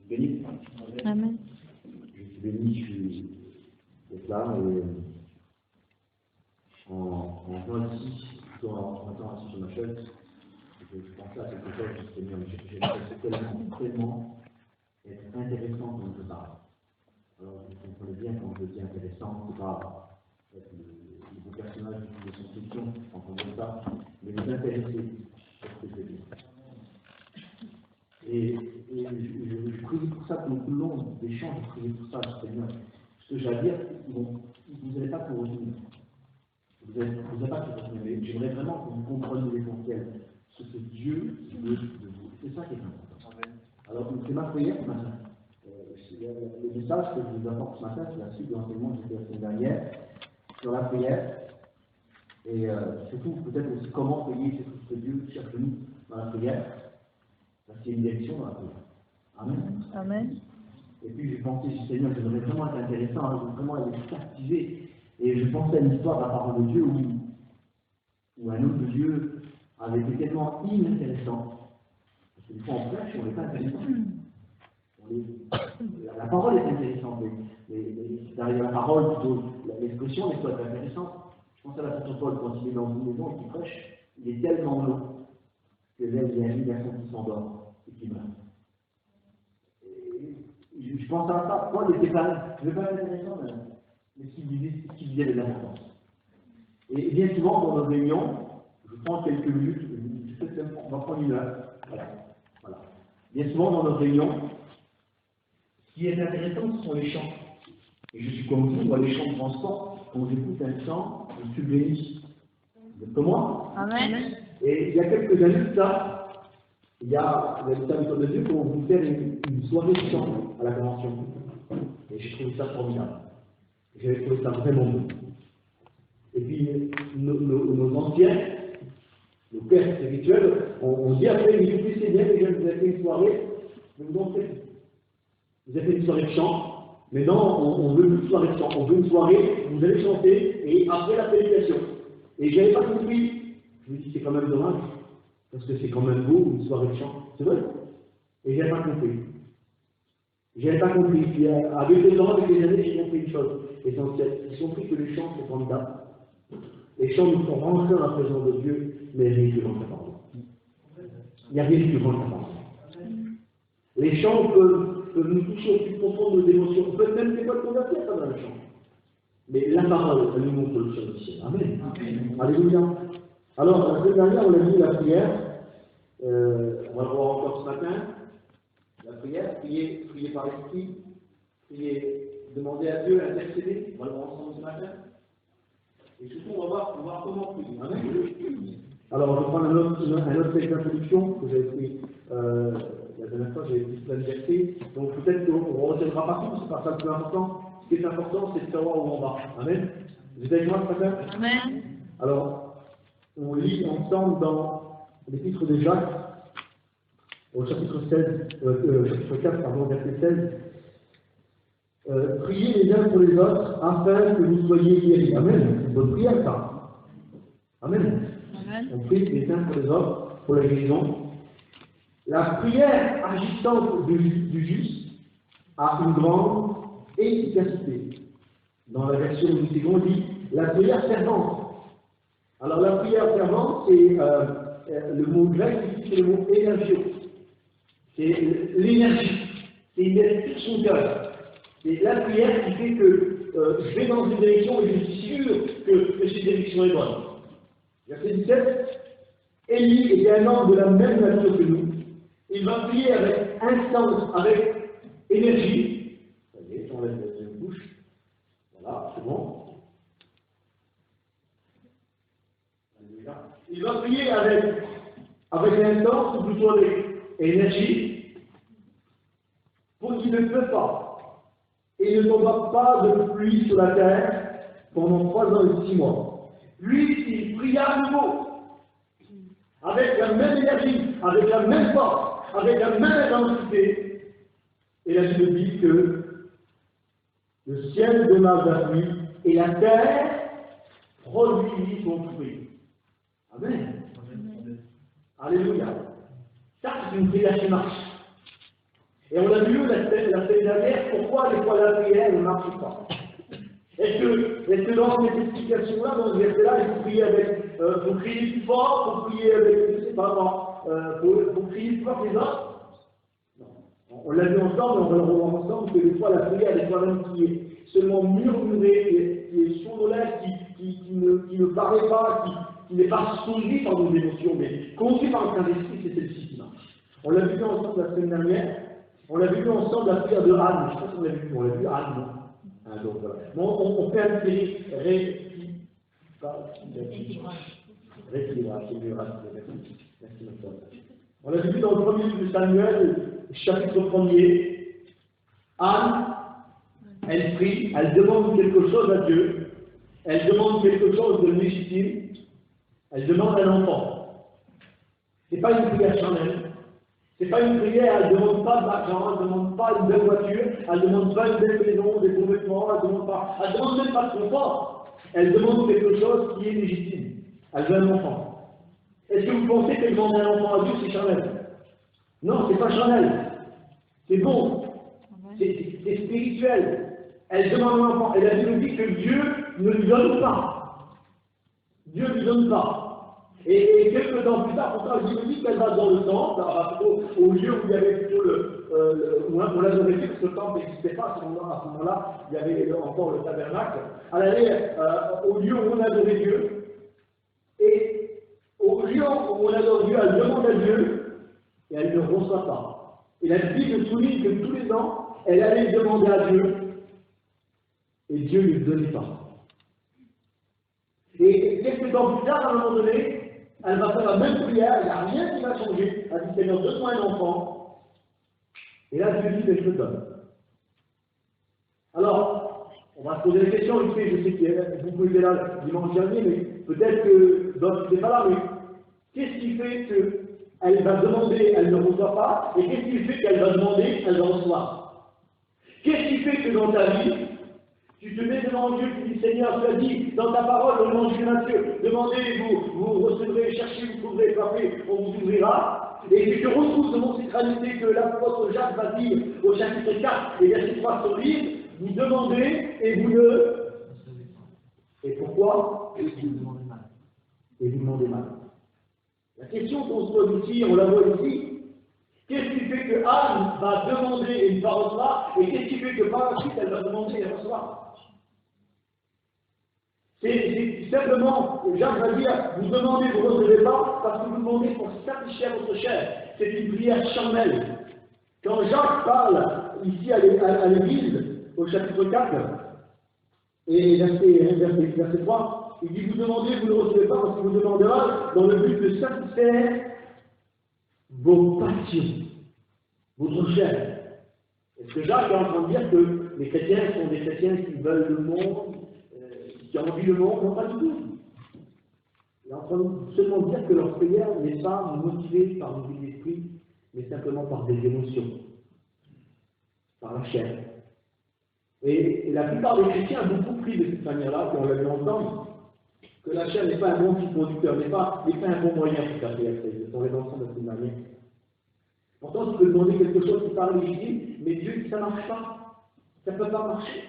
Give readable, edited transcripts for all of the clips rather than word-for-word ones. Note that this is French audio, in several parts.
béni. Amen. Je suis béni, je suis d'être là, et en venant ici, plutôt en étant assis sur ma chaise, je pensais à quelque chose du Seigneur, mais j'aimerais tellement être intéressant quand je parle. Alors, vous comprenez bien quand je dis intéressant, c'est pas le beau personnage de son fiction, entendez ça, mais vous intéresser sur ce que je dis. Et je prie pour ça, pour le long des chants, je prie pour ça, Seigneur. Ce que j'ai à dire, vous n'allez pas tout retenir. Vous n'allez pas tout retenir, mais j'aimerais vraiment que vous compreniez l'essentiel, ce que Dieu veut de vous. C'est ça qui est important. Alors, c'est ma prière ce matin. Le message que je vous apporte ce matin, c'est la suite de l'enseignement que j'ai fait la semaine dernière sur la prière. Et surtout, peut-être aussi comment prier, c'est tout ce que Dieu cherche de nous dans la prière. Parce qu'il y a une direction dans la prière. Amen. Amen. Et puis j'ai pensé, Seigneur, j'aimerais vraiment être intéressant, hein, vraiment être captivé. Et je pensais à l'histoire de la parole de Dieu où un homme de Dieu avait été tellement inintéressant. Parce que des fois en prêche, on n'est pas intéressant. La parole est intéressante, mais derrière la parole, plutôt l'expression des fois est intéressante. Je pense à l'apôtre Paul quand il est dans une maison et qu'il prêche, il est tellement long que là, il y a une personne qui s'endort et qui meurt. Et je pense à ça. Paul n'était pas, je ne vais pas être intéressant, mais ce qu'il disait de l'importance. Et bien souvent, dans nos réunions, je prends quelques minutes, on va prendre une heure. Voilà. Bien souvent, dans nos réunions, ce qui est intéressant, ce sont les chants. Et je suis comme vous, moi, les chants de transport, quand j'écoute un chant, je suis béni. Vous êtes comme moi? Amen. Et il y a quelques années de ça, il y a le serviteur de Dieu pour vous faire une soirée de chant à la convention. Et j'ai trouvé ça formidable. J'ai trouvé ça vraiment bon. Et puis, nos anciens, nos pères spirituels, on dit après, mais écoutez, c'est bien, les jeunes, vous avez fait une soirée, mais vous en faites. Vous avez fait une soirée de chant, mais non, on veut une soirée de chant, on veut une soirée, vous allez chanter, et après la prédication. Et je n'avais pas compris. Je me dis, c'est quand même dommage, parce que c'est quand même beau, une soirée de chant. C'est vrai. Et je n'avais pas compris. Je n'avais pas compris. Puis, avec le temps, avec les années, j'ai compris une chose essentielle. J'ai compris que les chants, c'est formidable. Les chants nous font rentrer dans la présence de Dieu, mais rien que dans sa parole. Il n'y a rien qui rend sa parole. Les chants peuvent nous toucher au plus profond de nos émotions. On peut même des fois convertir à travers le chant. Mais la parole, elle nous montre le ciel du ciel. Amen. Alléluia. Alors, la semaine dernière, on a vu la prière. On va le voir encore ce matin. La prière, prier par l'esprit, prier, demander à Dieu, intercéder. On va le voir ensemble ce matin. Et surtout, on va voir comment prier. Amen. Alors, je vais prendre un autre texte d'introduction que j'avais pris la dernière fois, j'avais pris la liberté. Donc, peut-être qu'on ne retiendra pas tout, c'est pas ça le plus important. Ce qui est important, c'est de savoir où on va. Amen. Vous êtes avec moi ce matin? Amen. Alors, on lit ensemble dans l'épître de Jacques, au chapitre 4, pardon, verset 16. Priez les uns pour les autres afin que vous soyez guéris. Amen. C'est une bonne prière, ça. Amen. Amen. On prie les uns pour les autres pour la guérison. La prière agissante du juste a une grande efficacité. Dans la version du second, on dit la prière fervente. Alors la prière fervente, c'est le mot grec ici, c'est le mot énergio. C'est l'énergie. C'est une énergie sur son cœur. C'est la prière qui fait que je vais dans une direction et je suis sûr que cette direction est bonne. Verset 17. Élie était un homme de la même nature que nous. Il va prier avec instance, avec énergie. Vous voyez, on laisse la deuxième bouche. Voilà, c'est bon. Il va prier avec instance, ou plutôt avec énergie, pour qu'il ne pleuve pas. Et il ne tomba pas de pluie sur la terre pendant 3 ans et 6 mois. Lui, il pria à nouveau, avec la même énergie, avec la même force, avec la même intensité. Et la Bible dit que le ciel donna la pluie et la terre produisit son fruit. Amen. Amen. Alléluia. Ça, c'est une prière qui marche. Et on a vu la semaine dernière pourquoi des fois la prière ne marche pas. Est-ce que dans cette explication-là, dans ce verset-là, il faut prier avec, faut crier plus fort, faut prier avec, je sais pas moi, faut crier plus fort que les autres? Non. On l'a vu ensemble, on va le revoir ensemble, que des fois la prière est quand même qui est seulement murmurée, qui est sourdolaire, qui ne paraît pas, qui n'est pas soumise par nos émotions, mais conduite par le Saint-Esprit, c'est celle-ci qui marche. On l'a vu ensemble la semaine dernière, on l'a vu ensemble la prière de Anne, je pense qu'on l'a vu Anne, non? Ah, donc voilà. Bon, on fait un petit rééquilibrage, c'est mieux, merci. On l'a vu dans le premier livre de Samuel, chapitre 1er. Anne, elle prie, elle demande quelque chose à Dieu, elle demande quelque chose de légitime, elle demande un enfant. Ce n'est pas une prière charnelle. Ce n'est pas une prière, elle ne demande pas de l'argent, elle ne demande pas une belle voiture, elle ne demande pas une belle maison, des beaux vêtements, elle ne demande même pas de confort. Elle demande quelque chose qui est légitime. Elle veut un enfant. Est-ce que vous pensez qu'elle demande un enfant à Dieu, c'est charnel? Non, c'est pas charnel. C'est bon. C'est spirituel. Elle demande un enfant. Elle a dit que Dieu ne lui donne pas. Dieu ne lui donne pas. Et quelques temps plus tard, pourtant, il dit qu'elle va dans le temple, au lieu où il y avait plutôt où on l'adorait plus, parce que le temple n'existait pas à ce moment-là, il y avait encore le tabernacle. Elle allait au lieu où on adorait Dieu, et au lieu où on adore Dieu, elle demande à Dieu, et elle ne reçoit pas. Et la Bible souligne que tous les ans, elle allait demander à Dieu, et Dieu ne lui donnait pas. Et quelques temps plus tard, à un moment donné, elle va faire la même prière, il n'y a rien qui va changer. Elle dit Seigneur, donne-moi un enfant. Et là, Dieu dit, je te donne. Alors, on va se poser la question, je sais que vous pouvez là dimanche dernier, mais peut-être que d'autres n'étaient pas là, mais qu'est-ce qui fait qu'elle va demander, elle ne reçoit pas, et qu'est-ce qui fait qu'elle va demander, elle va recevoir? Qu'est-ce qui fait que dans ta vie, tu te mets devant Dieu, tu dis Seigneur, tu as dit dans ta parole, au nom de Dieu, demandez, vous recevrez, cherchez, vous trouverez, frappez, on vous ouvrira. Et tu te retrouves devant cette réalité que l'apôtre Jacques va dire au chapitre 4 et verset 3 sur livre, vous demandez et vous ne. Et pourquoi? Et vous demandez mal. Et vous demandez mal. La question qu'on se pose ici, on la voit ici. Qu'est-ce qui fait que Anne va demander et ne pas recevoir, et qu'est-ce qui fait que par la suite elle va demander et recevoir? C'est simplement, Jacques va dire, vous demandez, vous ne recevez pas, parce que vous demandez pour satisfaire votre chair. C'est une prière charnelle. Quand Jacques parle ici à l'Église, au chapitre 4, et verset 3, il dit, vous demandez, vous ne recevez pas, parce que vous demanderez dans le but de satisfaire vos passions, votre chair. Est-ce que Jacques est en train de dire que les chrétiens sont des chrétiens qui veulent le monde, qui ont envie le monde? Non, pas du tout. Il est en train de seulement dire que leur prière n'est pas motivée par une vie d'esprit, mais simplement par des émotions, par la chair. Et la plupart des chrétiens ont beaucoup pris de cette manière-là, qu'on l'a vu ensemble, que la chair n'est pas un bon fil conducteur, n'est pas un bon moyen pour faire prière. On les ensemble de cette manière. Pourtant, tu peux demander quelque chose qui paraît légitime, mais Dieu dit ça ne marche pas. Ça ne peut pas marcher.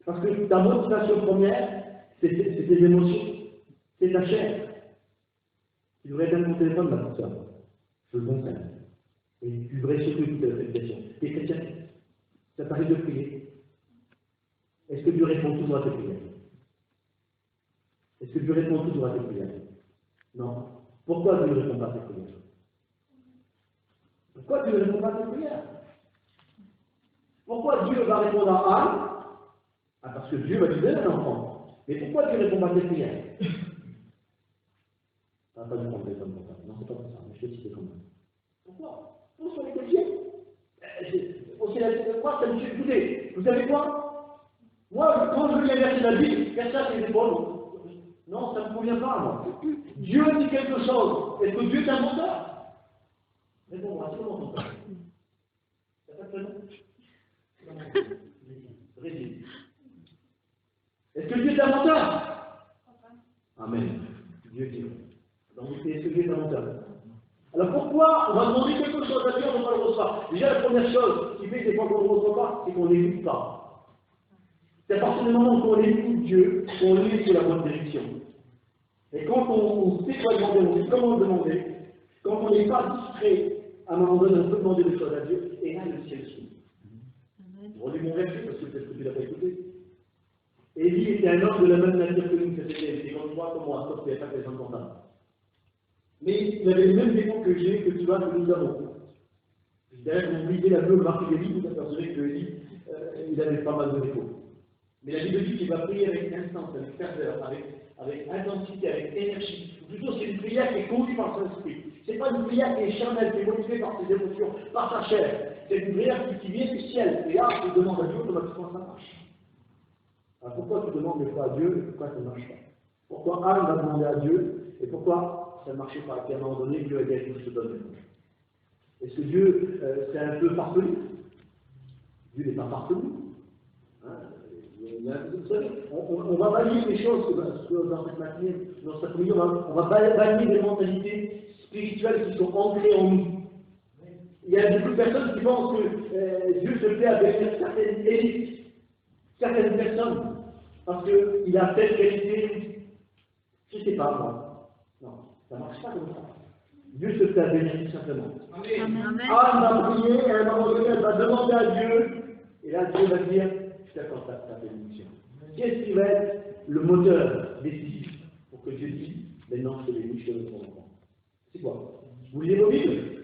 Parce que ta motivation première, c'est tes émotions, c'est ta chair. Tu devrais être dans ton téléphone là pour ça. Je le conseille. Et tu devrais surtout écouter cette question. T'es chrétien, ça t'arrive de prier. Est-ce que Dieu répond toujours à tes prières? Est-ce que Dieu répond toujours à tes prières? Non. Pourquoi Dieu ne répond pas à tes prières? Pourquoi Dieu ne répond pas à tes prières? Pourquoi Dieu va répondre à Anne? Ah, parce que Dieu va lui donner un enfant. Mais pourquoi Dieu ne répond pas à tes prières? Ça va pas du prendre le téléphone pour ça. Non, c'est pas pour ça, mais je vais citer quand même. Pourquoi? Nous sommes les chrétiens. Moi, ça me fait écouter. Vous savez quoi? Moi, quand je viens verser la Bible, personne n'a les épaules. Non, ça ne me convient pas, moi. Dieu dit quelque chose. Est-ce que Dieu est un menteur? Réponds-moi, c'est comment ton père? T'as pas de prénom? Régine. Est-ce que Dieu est un menteur? Amen. Dieu dit. Donc, est-ce que Dieu est un menteur? Alors pourquoi on va demander quelque chose à Dieu, on va pas le recevoir? Déjà, la première chose qui fait des fois qu'on ne reçoit pas, c'est qu'on n'écoute pas. C'est à partir du moment où on écoute Dieu, qu'on est sur la bonne direction. Et quand on sait quoi demander, on sait comment demander, quand on n'est pas distrait, à un moment donné, on peut demander des choses à Dieu, et là, le ciel s'ouvre. Je relis mon verset parce que peut-être que tu ne l'as pas écouté. Élie était un homme de la même nature que nous, il était comme toi, comme moi, sauf qu'il n'y avait pas de comptable. Mais il avait les mêmes défauts que j'ai, que tu as, que nous avons. D'ailleurs, quand vous lisez la Bible, marquez les livres, vous apercevrez que Élie, il avait pas mal de défauts. Mais la Bible dit qu'il va prier avec instance, avec ferveur, avec intensité, avec énergie. Plutôt, c'est une prière qui est conduite par son esprit. Ce n'est pas une prière qui est charnelle, qui est motivée par ses émotions, par sa chair. C'est une prière qui vient du ciel. Et là, tu demandes à Dieu automatiquement ça marche. Alors pourquoi tu demandes des fois à Dieu et pourquoi ça ne marche pas? Pourquoi Anne va demander à Dieu et pourquoi ça ne marchait pas? Et à un moment donné, Dieu a dit je te donne. Est-ce que Dieu, c'est un peu farfelu? Dieu n'est pas farfelu. Hein? Vous savez, on va bannir les choses dans cette matinée, dans cette prière, on va bannir les mentalités spirituelles qui sont ancrées en nous. Il y a beaucoup de personnes qui pensent que Dieu se plaît avec certaines élites, certaines personnes, parce qu'il a telle qualité. Je ne sais pas, moi. Non, ça ne marche pas comme ça. Dieu se plaît à bénir simplement. Amen. Anne va prier, et à un moment donné, elle va demander à Dieu, et là, Dieu va dire, je t'accorde ta bénédiction. Qu'est-ce qui va être le moteur décisif pour que Dieu dise, maintenant je te bénis, je te donne ton enfant? C'est quoi? Vous lisez vos Bibles?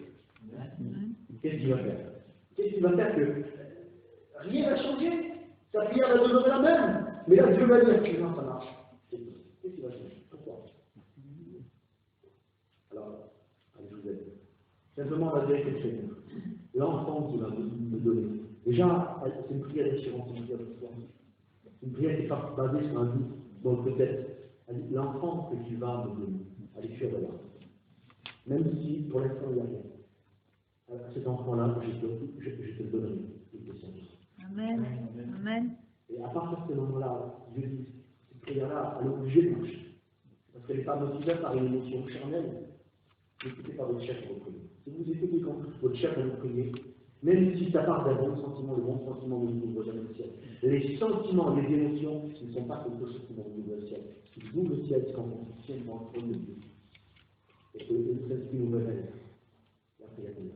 Qu'est-ce qu'il va faire? Qu'est-ce qu'il va faire que rien ne va changer? Sa prière va demeurer la même. Mais là, Dieu va dire que non, ça marche. Qu'est-ce qu'il va changer? Pourquoi? Alors, allez, je vous aide. Simplement, on va dire quelque chose. L'enfant qui va me donner. Déjà, c'est une prière d'assurance, c'est une prière de foi. Une prière qui n'est pas basée sur un doute. Donc peut-être, l'enfant que tu vas me donner, allez, tu es là. Même si, pour l'instant, il n'y a rien. Alors, cet enfant-là, je te le donnerai. Amen. Amen. Et à partir de ce moment-là, Dieu dit, cette prière-là, elle est obligée de marcher. Parce qu'elle n'est pas motivée par une émotion charnelle. Écoutez par votre chef pour prier. Si vous écoutez quand votre chef va vous prier, même si ça part d'un bon sentiment, le bon sentiment ne vous ouvre jamais le ciel. Les sentiments, les émotions ne sont pas quelque chose qui vont vous ouvrir le ciel. Ce qui vous ouvre le ciel, c'est quand on se tient devant le trône de Dieu. Et que le Saint-Esprit nous révèle la prière de Dieu.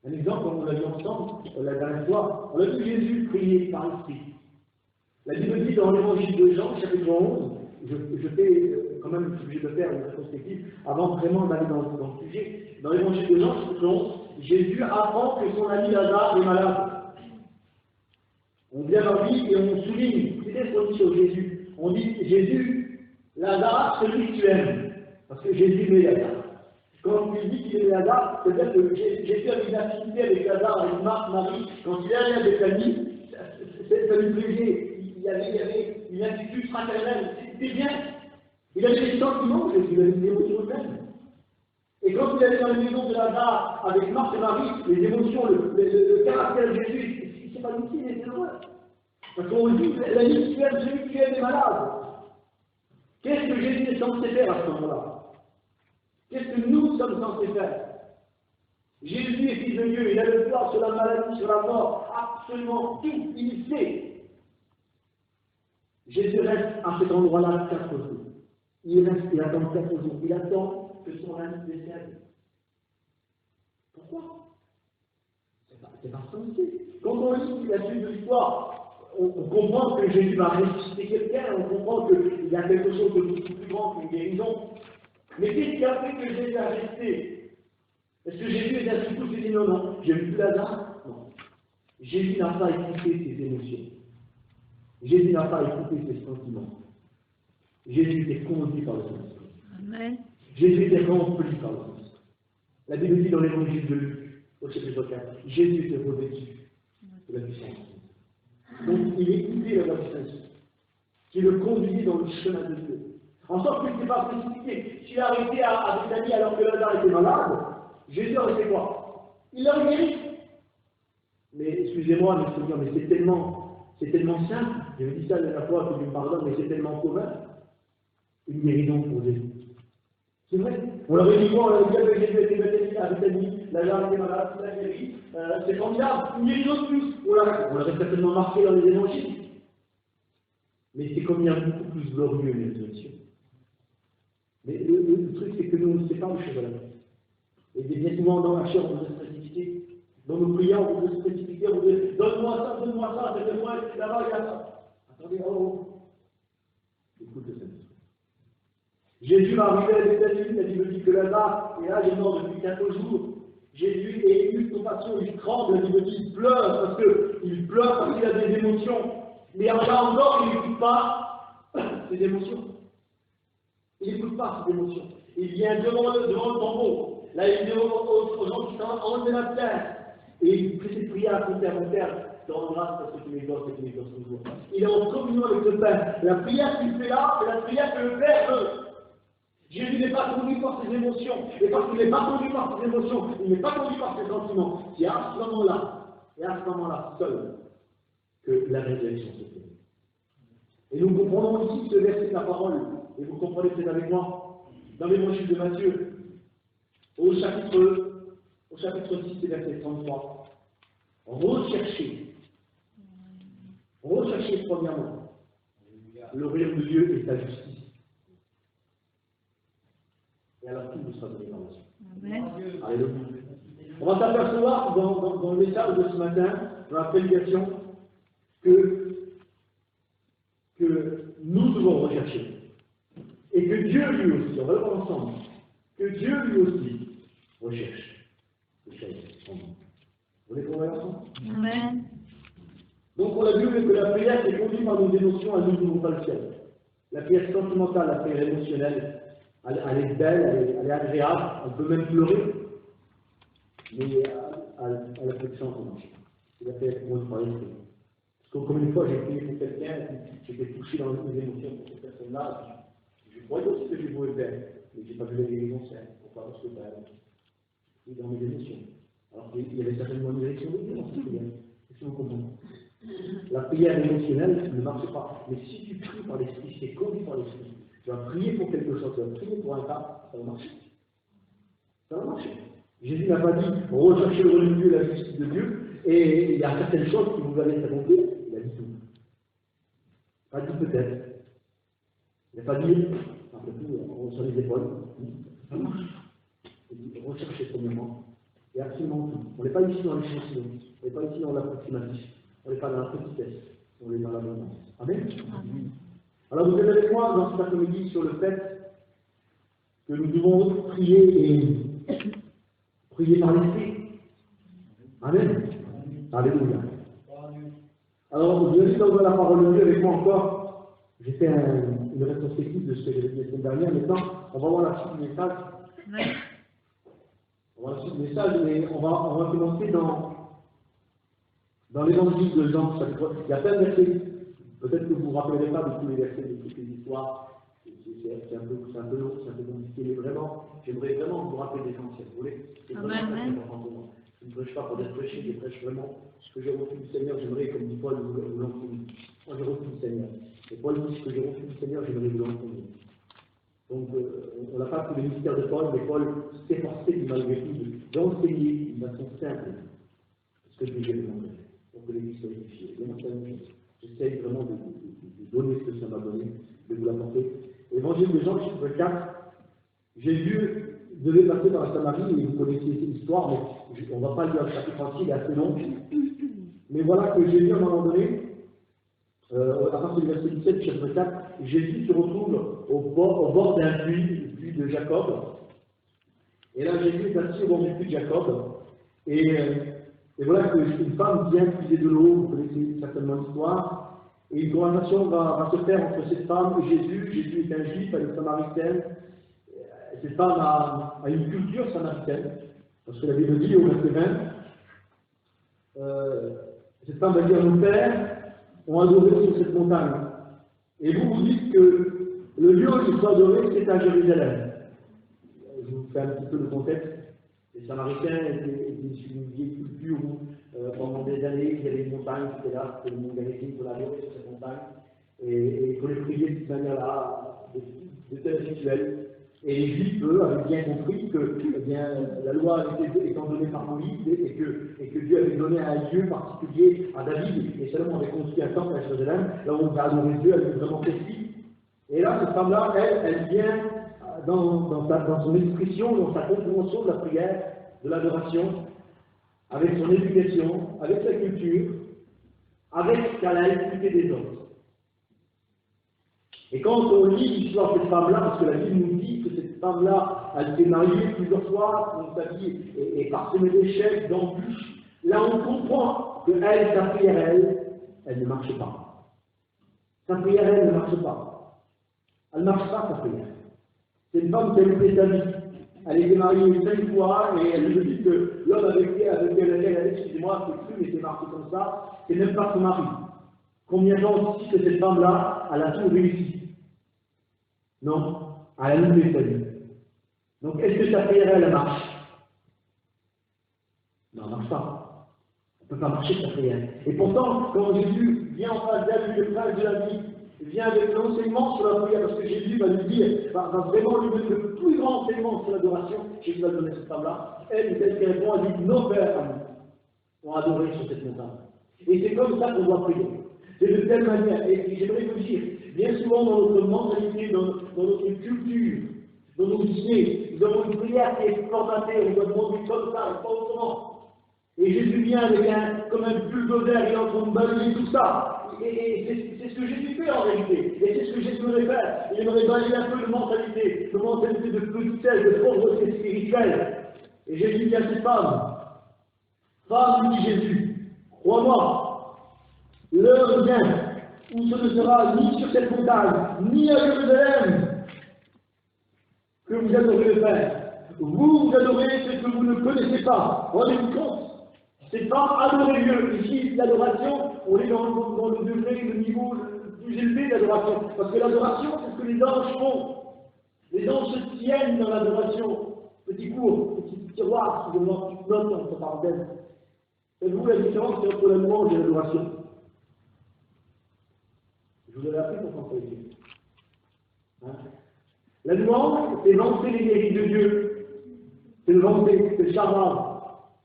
Un exemple, on l'a vu ensemble la dernière fois, on a vu Jésus prier par l'Esprit. La Bible dit dans l'évangile de Jean, chapitre 11, je fais quand même, je suis obligé de faire une rétrospective avant vraiment d'aller dans le sujet. Dans l'évangile de Jean, chapitre 11, Jésus apprend que son ami Lazare est malade. On vient vers lui et on souligne, c'est ce qu'on dit sur Jésus. On dit Jésus, Lazare, celui que tu aimes. Parce que Jésus met Lazare. Quand il dit qu'il est Lazare, c'est-à-dire que Jésus a une affinité avec Lazare, avec Marthe, Marie. Quand il est allé avec Annie, ça lui plaisait. Il y avait une attitude fraternelle. C'était bien. Il avait des sentiments, Jésus, il avait des émotions humaines. Et quand il allait dans la maison de Lazare avec Marthe et Marie, les émotions, le caractère de Jésus, il ne s'est pas dit qu'il était heureux. Parce qu'on dit, la vie tu aimes, celui qui aime est malade. Qu'est-ce que Jésus est censé faire à ce moment-là? Qu'est-ce que nous sommes censés faire? Jésus est fils de Dieu, il a le pouvoir sur la maladie, sur la mort, absolument tout, il sait. Jésus reste à cet endroit-là 4 jours. Il reste, il attend 4 jours, il attend que son ami décède. Pourquoi? C'est pas sensé. Quand on lit la suite de l'histoire, on comprend que Jésus va ressusciter quelqu'un, on comprend qu'il y a quelque chose de beaucoup plus grand qu'une guérison. Mais qu'est-ce qui a fait que Jésus a resté? Est-ce que Jésus est à ce coup, s'est dit non, non, j'ai vu Lazare? Non. Jésus n'a pas écouté ses émotions. Jésus n'a pas écouté ses sentiments. Jésus était conduit par le Saint-Esprit. Amen. Jésus était rempli par le Saint-Esprit. La Bible dit dans l'évangile de Luc, au chapitre 4, Jésus était revêtu de la puissance. Donc il écoutait la voix du Saint-Esprit, qui le conduisait dans le chemin de Dieu. En sorte qu'il n'était pas précipité. S'il a arrêté à Bethanie alors que Lazare était malade, Jésus aurait fait quoi? Il l'aurait guéri. Mais excusez-moi, mais Seigneur, mais c'est tellement simple. Je me dis ça la fois que Dieu me pardonne, mais c'est tellement commun. Une guérison pour Jésus. C'est vrai. On leur dit quoi? On leur dit que Jésus a été baptisé à Bethanie, la jambe était malade, il a guéri. C'est formidable. Il y a une autre plus. On l'aurait certainement marqué dans les évangiles. Mais c'est combien beaucoup plus glorieux, les résurrections. Mais le truc, c'est que nous, on ne sait pas les choses à la place. Et bien souvent, dans la chair, on veut se précipiter. Dans nos prières, on veut se précipiter, on veut dire donne-moi ça, donne-moi là-bas, il y a ça. Attendez, oh. Écoute le Seigneur. Jésus va arriver à Bethanie, il me dit que là-bas, et là, il est mort depuis 14 jours. Jésus est ému de compassion, il tremble, il me dit, il pleure, parce qu'il a des émotions. Mais là encore, il n'écoute pas ses émotions. Il n'écoute pas ses émotions. Il vient devant le tombeau. Là, il dit aux gens qui sont enlevés la terre. Et il fait ses prières à son Père, mon Père, te rends grâce parce que tu m'exauces et tu m'exauces toujours. Il est en communion avec le Père. La prière qu'il fait là, c'est la prière que le Père veut. Jésus n'est pas conduit par ses émotions. Et parce qu'il n'est pas conduit par ses émotions, il n'est pas conduit par ses sentiments. C'est à ce moment-là, et à ce moment-là seul, que la résurrection se fait. Et nous comprenons ici ce verset de la parole, et vous comprenez peut-être avec moi, dans l'évangile de Matthieu, au chapitre 6, verset 33. Recherchez premièrement le royaume de Dieu et sa justice. Et alors tout vous sera donné par la suite. Alléluia. On va s'apercevoir dans le message de ce matin, dans la prédication, que nous devons rechercher. Et que Dieu lui aussi, on va le voir ensemble, que Dieu lui aussi recherche les choses en nous. Vous voulez qu'on va ensemble? Amen. Donc on a vu que la prière est conduite par nos émotions, elle ne nous ouvre pas le ciel. La prière sentimentale, la prière émotionnelle, elle est belle, elle est agréable, on peut même pleurer, mais elle a peu de chance en marche. C'est la prière pour par l'esprit. Parce que comme une fois j'ai prié pour quelqu'un, j'étais touché dans les émotions pour cette personne-là, je croyais aussi que je pouvais faire, mais je n'ai pas vu la guérison saine. Pourquoi? Parce que c'est dans mes émotions. Alors qu'il y avait certainement une direction de Dieu dans cette prière. Est-ce que vous comprenez? La prière émotionnelle ne marche pas. Mais si tu pries par l'esprit, si tu es conduit par l'esprit, tu vas prier pour quelque chose, tu vas prier pour un cas, ça va marcher. Ça va marcher. Jésus n'a pas dit rechercher le royaume de Dieu, la justice de Dieu, et il y a certaines choses que vous allez s'accomplir. Il a dit tout. Il n'a pas dit peut-être. Il n'a pas dit un peu tout sur les épaules. Ça marche. Il dit rechercher premièrement. Et absolument tout. On n'est pas ici dans l'échantillon, on n'est pas ici dans l'approximatif, on n'est pas dans la petitesse, on est dans l'abondance. Amen. Amen. Alors vous êtes avec moi dans cet après-midi sur le fait que nous devons prier par l'esprit. Amen. Alléluia. Alors vous allez ouvrir la parole de Dieu avec moi encore. J'ai fait une rétrospective de ce que j'ai dit la semaine dernière. Maintenant, on va voir la suite du message. Amen. On va suivre le message, mais on va commencer dans l'évangile de Jean, chapitre 3. Il y a plein de versets. Peut-être que vous ne vous rappellerez pas de tous les versets, de toutes les histoires. C'est un peu long, c'est un peu compliqué, mais vraiment, j'aimerais vraiment vous rappeler l'essentiel. Vous voulez? C'est vraiment très important pour moi. Je ne prêche pas pour être prêché, je prêche vraiment ce que j'ai reçu du Seigneur. J'aimerais, comme dit Paul, vous l'enseigner. Moi, j'ai reçu du Seigneur. Et Paul dit ce que j'ai reçu du Seigneur, j'aimerais vous l'enseigner. Donc, on n'a pas tous les mystères de Paul, mais Paul s'efforçait malgré tout d'enseigner d'une façon simple ce que Dieu lui demandait, pour que l'Église soit édifiée. J'essaye vraiment de donner ce que ça m'a donné, de vous l'apporter. L'évangile de Jean, chapitre 4, Jésus devait passer par la Samarie, et vous connaissez cette histoire, mais on ne va pas lire le chapitre entier, il est assez long. Mais voilà que Jésus, à un moment donné, à partir du verset 17 du chapitre 4, Jésus se retrouve au bord d'un puits, le puits de Jacob. Et là, Jésus est assis au bord du puits de Jacob. Et voilà qu'une femme vient puiser de l'eau, vous connaissez certainement l'histoire. Et une conversation va se faire entre cette femme et Jésus. Jésus est un juif, elle est samaritaine. Cette femme a une culture samaritaine. Parce que la Bible dit au verset 20, cette femme va dire nos pères ont adoré sur cette montagne. Et vous dites que le lieu où il faut adorer, c'est à Jérusalem. Je vous fais un petit peu le contexte. Les Samaritains étaient une vieille culture où, pendant des années, il y avait une montagne qui était là, c'était le mont Garizim, qu'on adorait sur cette montagne, et qu'on les priait de cette manière-là, de tels rituels. Et les Juifs, eux, avaient bien compris que eh bien, la loi était étant donnée par Moïse et que Dieu avait donné un lieu particulier à David. Et Salomon avait construit un temple à Jérusalem, là où on va adorer Dieu, elle est vraiment précis. Et là, cette femme-là, elle vient dans son expression, dans sa compréhension de la prière, de l'adoration, avec son éducation, avec sa culture, avec ce qu'elle a écouté des autres. Et quand on lit l'histoire de cette femme-là, parce que la Bible nous dit que cette femme-là, elle s'est mariée plusieurs fois, donc sa vie est parsemée d'échecs, d'embûches, là on comprend que elle, sa prière, elle ne marche pas. Sa prière, elle ne marche pas. Elle ne marche pas, sa prière. C'est une femme qui a loupé sa vie. Elle était mariée 5 fois et elle me dit que l'homme avec qui elle a dit, excusez-moi, c'est plus, mais c'est marqué comme ça, c'est même pas son mari. Combien de temps ici que cette femme-là, elle a tout réussi? Non, elle a loupé sa vie. Donc, est-ce que sa prière, elle marche? Non, elle ne marche pas. Elle ne peut pas marcher, sa prière. Et pourtant, quand Jésus vient en face d'elle, le prince de la vie, vient avec l'enseignement sur la prière, parce que Jésus va lui dire, va vraiment lui donner le plus grand enseignement sur l'adoration, Jésus va donner cette femme-là. Elle, celle qui répond, elle dit, nos pères à nous ont adoré sur cette montagne. Et c'est comme ça qu'on doit prier. C'est de telle manière. Et j'aimerais vous dire, bien souvent dans notre mentalité, dans notre culture, dans nos idées, nous avons une prière qui est formatée, on doit demander comme ça, et pas autrement. Et Jésus vient avec comme un bulldozer, il est en train de balayer tout ça. Et c'est ce que Jésus fait en réalité. Et c'est ce que Jésus aimerait faire. Il aimerait balayer un peu de mentalité de petitesse, de pauvreté spirituelle. Et Jésus dit à cette femme, femme, dit Jésus, crois-moi, l'heure vient où ce ne sera ni sur cette montagne, ni à Jérusalem que vous adorez le Père. Vous adorez ce que vous ne connaissez pas. Rendez-vous compte. C'est pas adorer Dieu. Ici, l'adoration, on est dans le degré, le niveau le plus élevé d'adoration. Parce que l'adoration, c'est ce que les anges font. Les anges se tiennent dans l'adoration. Petit cours, petit tiroir, excusez-moi, petite note entre parenthèses. Savez-vous la différence entre la louange et l'adoration? Je vous l'ai appris pour s'en faire ici. La louange, c'est vanter les mérites de Dieu. C'est le vanter, c'est le charmant.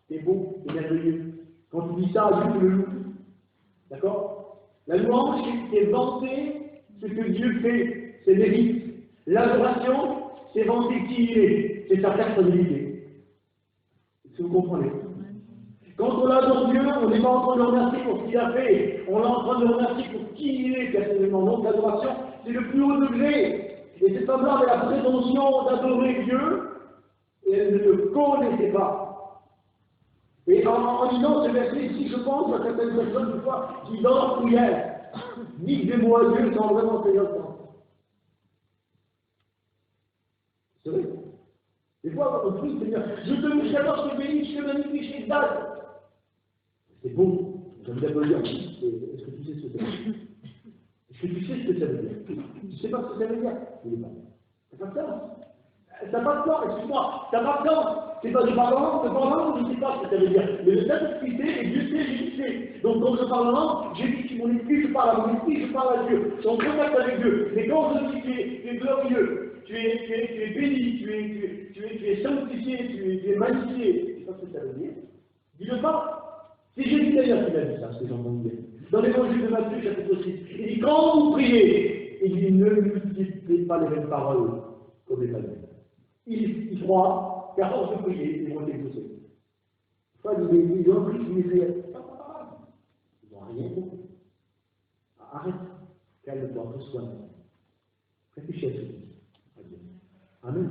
C'est beau, c'est merveilleux. Quand tu dis ça, Dieu te le loue. D'accord? La louange, c'est vanter ce que Dieu fait, ses mérites. L'adoration, c'est vanter qui il est, c'est sa personnalité. Est-ce que vous comprenez? Quand on adore Dieu, on n'est pas en train de le remercier pour ce qu'il a fait, on est en train de le remercier pour qui il est personnellement. Donc l'adoration, c'est le plus haut degré. Et cette femme-là avait la prétention d'adorer Dieu, et elle ne le connaissait pas. Et en lisant ce verset ici, je pense à certaines personnes, une fois, qui dans leur prière, disent des mots à Dieu sans vraiment se le temps. C'est vrai. Des fois, on prie, Seigneur, je te loue, j'adore, je te bénis, je te magnifie, je t'exalte. C'est beau. J'aime bien le dire. Est-ce que tu sais ce que ça veut dire? Est-ce que tu sais ce que ça veut dire? Tu ne sais pas ce que ça veut dire? Je ne sais pas. Ça n'a pas de sens. Ça n'a pas de sens, excuse-moi. Ça n'a pas de sens. C'est pas du parlement, je ne sais pas ce que ça veut dire. Mais le Saint-Esprit sait, et Dieu sait, Jésus sait. Donc quand je parle en langue, j'ai dit que mon esprit, je parle à mon esprit, je parle à Dieu. Je suis en contact avec Dieu. Mais quand je dis que tu es glorieux, tu es béni, tu es sanctifié, tu es magnifié, je ne sais pas ce que ça veut dire. Dis-le pas. C'est Jésus d'ailleurs qui m'a dit ça, ce que j'entends dire. Dans l'évangile de Matthieu, chapitre 6, il dit quand vous priez, il dit ne multipliez pas les mêmes paroles comme les païens. Il croit. Car on se prier, ils vont exaucer. Soit ils ont pris une prière. Ils n'ont rien compris. Arrête. Calme-toi, repose-toi. Réfléchis à ce que tu dis. Amen.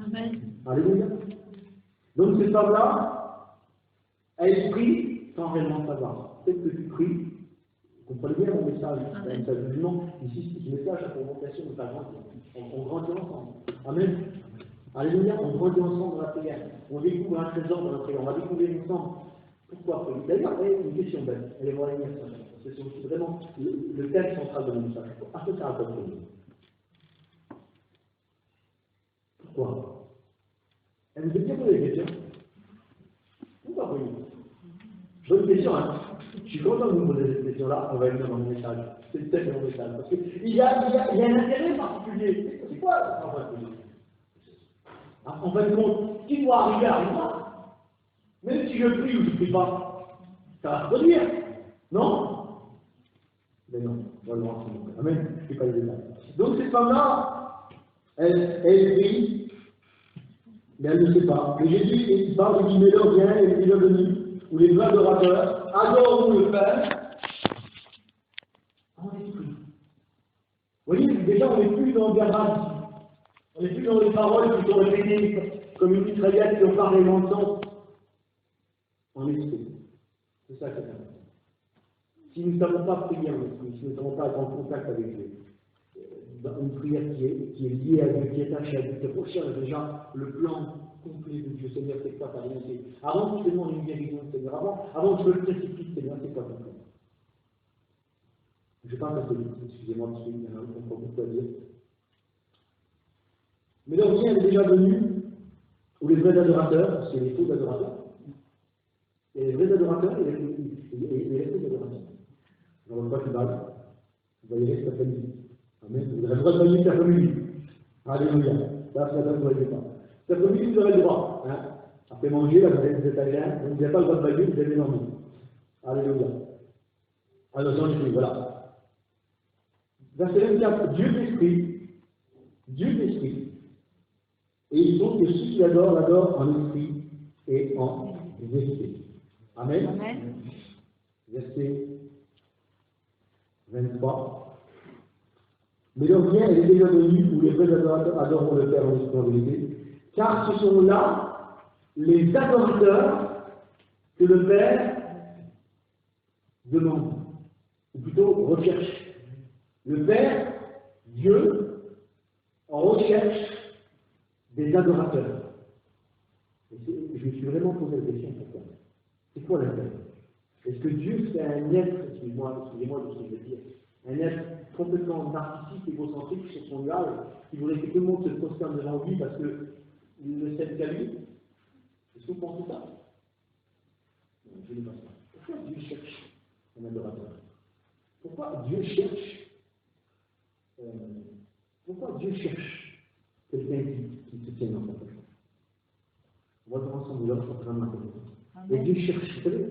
Amen. Alléluia. Donc cette femme-là, elle prie sans réellement savoir. Peut-être que tu pries. Vous comprenez bien mon message. C'est un message musulman. Ici, c'est un message à provocation de ta grandir. On grandit ensemble. Amen. Alléluia, on grandit ensemble dans la prière. On découvre un trésor dans la prière. On va découvrir ensemble. Pourquoi prier? D'ailleurs, une question bête. Elle est vraiment c'est vraiment le thème central de mon message. À ce que ça rapporte prier? Pourquoi? Elle vous a bien posé des questions. Pourquoi prier? Bonne question, hein? Je suis content de vous poser cette question-là. On va venir dans mon message. C'est le thème de mon message. Parce qu'il y a un intérêt particulier. C'est quoi ça? En fin de compte, ce qui doit arriver arrivera. Même si je prie ou je ne prie pas, ça va se produire. Non? Mais non, on va le voir. Amen. Je ne sais pas les détails. Donc cette femme-là, elle prie, mais elle ne sait pas. Et Jésus, il parle, il dit, mais l'heure vient, et il est déjà venu, où les vrais adorateurs adorent le Père en esprit. Vous voyez, déjà, on n'est plus dans le verbal. On n'est plus dans les paroles qui sont répétées comme une mitraillette qui ont pas réellement de sens. En esprit. C'est ça qui est important. Si nous ne savons pas prier en esprit, si nous ne savons pas être en contact avec Dieu, une prière qui est liée à Dieu, qui est attachée à Dieu, qui recherche déjà le plan complet de Dieu. Seigneur, c'est quoi ta volonté? Avant que je te demande une guérison, Seigneur, avant que je me précipite, Seigneur, c'est quoi ton plan? Je parle un peu vite, excusez-moi, parce qu'il y a un beaucoup à dire. Mais l'heure vient, elle est déjà venue, où les vrais adorateurs, c'est les faux adorateurs, et les vrais adorateurs et les faux adorateurs. Je ne vois pas plus mal, vous voyez cet après-midi. Amen. Vous avez le droit de venir cet après-midi. Alléluia. Là, ce matin, vous ne voyez pas. Cet après-midi, vous aurez le droit. Hein. Après manger, là, vous êtes italien, vous n'avez pas le droit de bailler, vous allez dormir. Alléluia. Alors, j'en ai pris, voilà. Verset 24, Dieu d'esprit. Dieu d'esprit. Et il faut que ceux qui l'adorent en esprit et en vérité. Amen. Amen. Verset 23. Mais l'heure vient, elle est déjà venue où les vrais adorateurs adoreront le Père en esprit et en vérité, car ce sont là les adorateurs que le Père demande, ou plutôt recherche. Le Père, Dieu, recherche des adorateurs. Et je me suis vraiment posé la question pourquoi. C'est quoi la terre? Est-ce que Dieu c'est un être, excusez-moi de ce que je veux dire, un être complètement narcissique, égocentrique sur son nuage, qui voudrait que tout le monde se prosterne devant lui parce qu'il ne s'aime qu'à lui? Est-ce que vous pensez ça? Non, je ne pense pas. Pourquoi Dieu cherche un adorateur? Pourquoi Dieu cherche quelqu'un qui se tient dans sa personne? On va voir ensemble là, c'est vraiment intéressant. Et Dieu cherche, vous savez,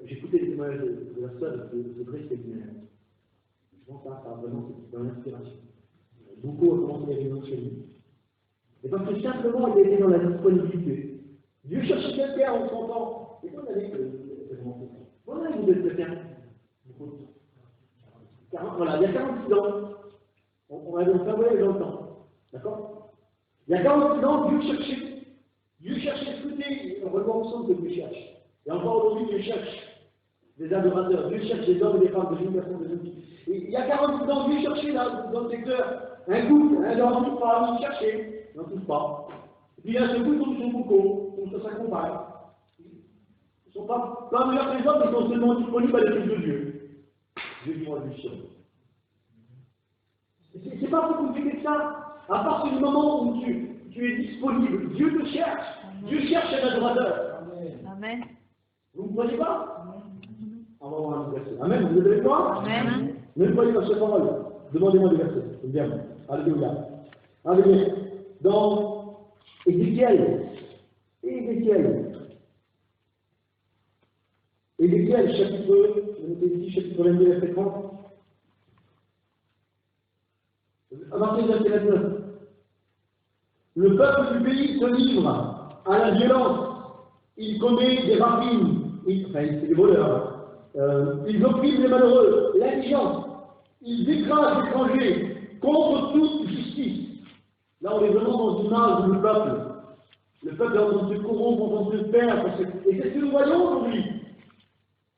j'écoutais les témoignages de la sœur de Grace Tegner. Je pense que ça vraiment, c'est dans l'inspiration. Beaucoup ont commencé les réunions chez lui. Et parce que simplement, il était dans la disponibilité. Dieu cherchait quelqu'un, on s'entend. Et quand on avait voilà, vous êtes quelqu'un. Voilà, il y a 46 ans. On va donc travailler dans le temps. D'accord? Il y a 46 ans, Dieu cherchait scruter. On va voir ensemble que Dieu cherche. Et encore aujourd'hui, Dieu cherche des adorateurs. Dieu cherche des hommes et des femmes, des générations, des outils. Et il y a 46 ans, Dieu cherchait dans le secteur un couple, un homme, une femme, il cherchait. Il n'en trouve pas. Et puis il y a ce couple comme son coco, comme sa compagne. Ils ne sont pas meilleurs que les autres, ils sont seulement disponibles à l'écoute de Dieu. Dieu dit moi du ciel. C'est pas plus compliqué que ça. À partir du moment où tu es disponible, Dieu te cherche. Dieu cherche un adorateur. Amen. Vous ne me croyez pas? On va voir un verset. Amen. Vous êtes avec moi? Amen. Ne me croyez pas sur parole. Demandez-moi des versets. C'est bien. Alléluia. Alléluia. Dans Ézéchiel, chapitre 22, verset 30. À partir du verset 29. Le peuple du pays se livre à la violence. Il commet des rapines. C'est des voleurs. Ils oppriment les malheureux, l'indigence. Ils écrasent l'étranger contre toute justice. Là, on est vraiment dans une âge où le peuple est en train de se corrompre, en train de se perdre. Et c'est ce que nous voyons aujourd'hui.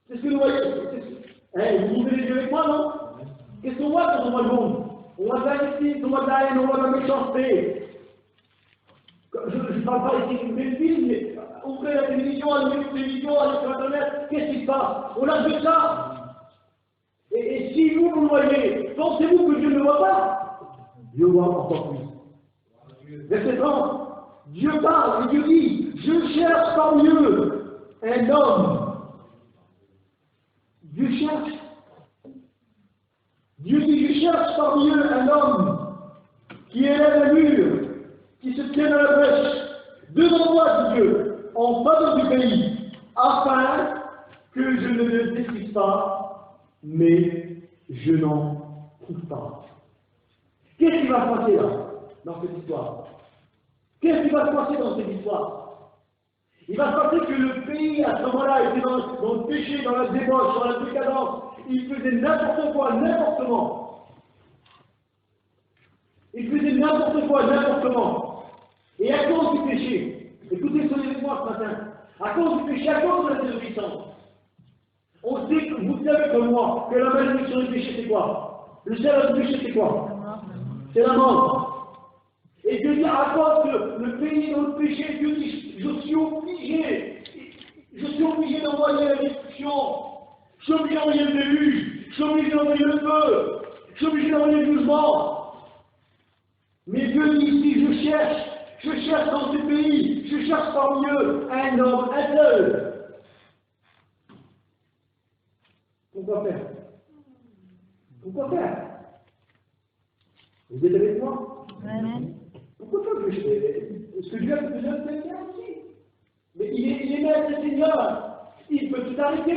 C'est ce que nous voyons. Vous ouvrez les yeux avec moi, non? Qu'est-ce qu'on voit quand on voit le monde? On voit de la justice, on voit de la haine, on voit de la méchanceté. Je ne parle pas ici de films, mais ouvrez la télévision, allumez la télévision, allez sur Internet, qu'est-ce qui se passe? On a de ça. Et si vous le voyez, pensez-vous que Dieu ne voit pas? Dieu voit encore plus. Verset 30. Dieu parle et Dieu dit, je cherche parmi eux un homme. Dieu cherche. Dieu dit, je cherche parmi eux un homme qui élève un mur, qui se tiennent à la brèche devant moi, dit Dieu, en faveur du pays, afin que je ne le détruise pas, mais je n'en trouve pas. Qu'est-ce qui va se passer là, dans cette histoire? Qu'est-ce qui va se passer dans cette histoire? Il va se passer que le pays, à ce moment-là, était dans le péché, dans la débauche, dans la décadence. Il faisait n'importe quoi, n'importe comment. Il faisait n'importe quoi, n'importe comment. Et à cause du péché, écoutez, soyez avec moi ce matin, à cause du péché, à cause de la désobéissance, on sait que vous savez comme moi que la malédiction du péché c'est quoi? Le salaire du péché c'est quoi? C'est la mort. Et Dieu dit à cause que le pays dans le péché, Dieu dit je suis obligé d'envoyer la destruction, je suis obligé d'envoyer le déluge, je suis obligé d'envoyer le feu, je suis obligé d'envoyer le jugement. Mais Dieu dit ici je cherche dans ce pays, je cherche parmi eux un homme, un seul. Pourquoi faire? Pourquoi faire? Vous êtes avec moi? Amen. Pourquoi faire? Est-ce que Dieu a besoin de quelqu'un aussi? Mais il est maître et Seigneur. Il peut tout arrêter.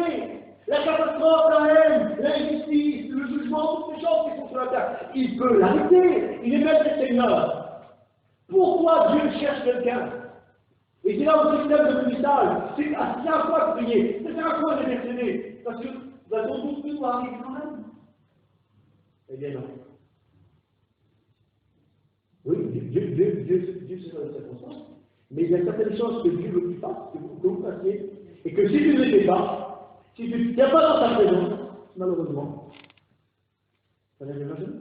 La catastrophe, la haine, l'injustice, le jugement, toutes ces choses qui sont sur la terre. Il peut l'arrêter. Il est maître et Seigneur. Pourquoi Dieu cherche quelqu'un? Et c'est là où c'est le cristal. C'est à quoi de prier? C'est à quoi d'intercéder? Parce que nous avons tous pu voir arriver quand même. Eh bien non. Oui, Dieu se fait dans les circonstances, mais il y a certaines choses que Dieu veut que tu fasses, que vous fassiez, et que si tu ne les fais pas, si tu n'es pas dans ta présence, malheureusement, ça n'arrivera jamais.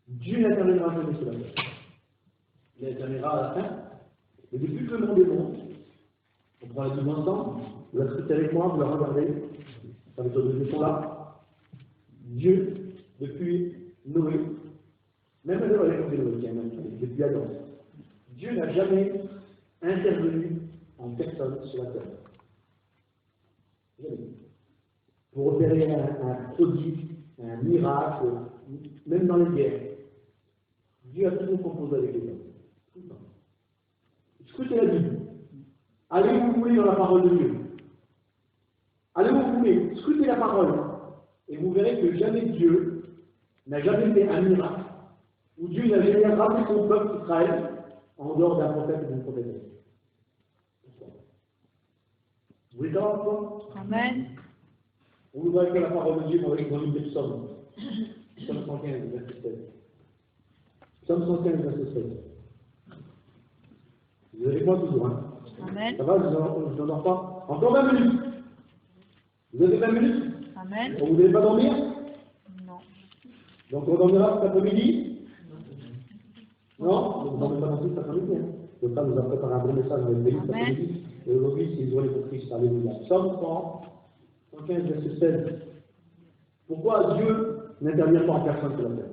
Dieu n'interviendra jamais sur la terre. Il interviendra à la fin, et depuis que le monde est bon, on prend la Bible ensemble, vous la scrutez avec moi, vous la regardez, ça veut dire que nous sommes là. Dieu, depuis Noé, même depuis Adam, Dieu n'a jamais intervenu en personne sur la terre. Jamais. Pour opérer un prodige, un miracle, même dans les guerres. Dieu a toujours composé avec les hommes. Tout le temps. Scrutez la Bible. Allez où vous voulez dans la parole de Dieu. Allez où vous voulez. Scrutez la parole. Et vous verrez que jamais Dieu n'a jamais fait un miracle où Dieu n'a jamais rappelé son peuple Israël en dehors d'un prophète ou d'une prophétesse. Pourquoi? Vous voulez savoir pourquoi? Amen. On voudrait que la parole de Dieu dans le livre des psaumes. Psaume 115, verset 16. Psaume 115, verset 16. Vous avez moi toujours, hein? Amen. Ça va, je vous en pas. Encore 20 minutes. Vous avez 20 minutes? Amen. Vous n'allez pas dormir? Non. Donc on dormira cet après-midi? Non, vous n'en avez pas non plus cet après-midi. Hein. Le temps nous a préparé un bon message avec Bélis cet après-midi. Et aujourd'hui, c'est une journée pour Christ. Alléluia. Psaume 115, verset 16. Pourquoi Dieu n'intervient pas en personne sur la terre?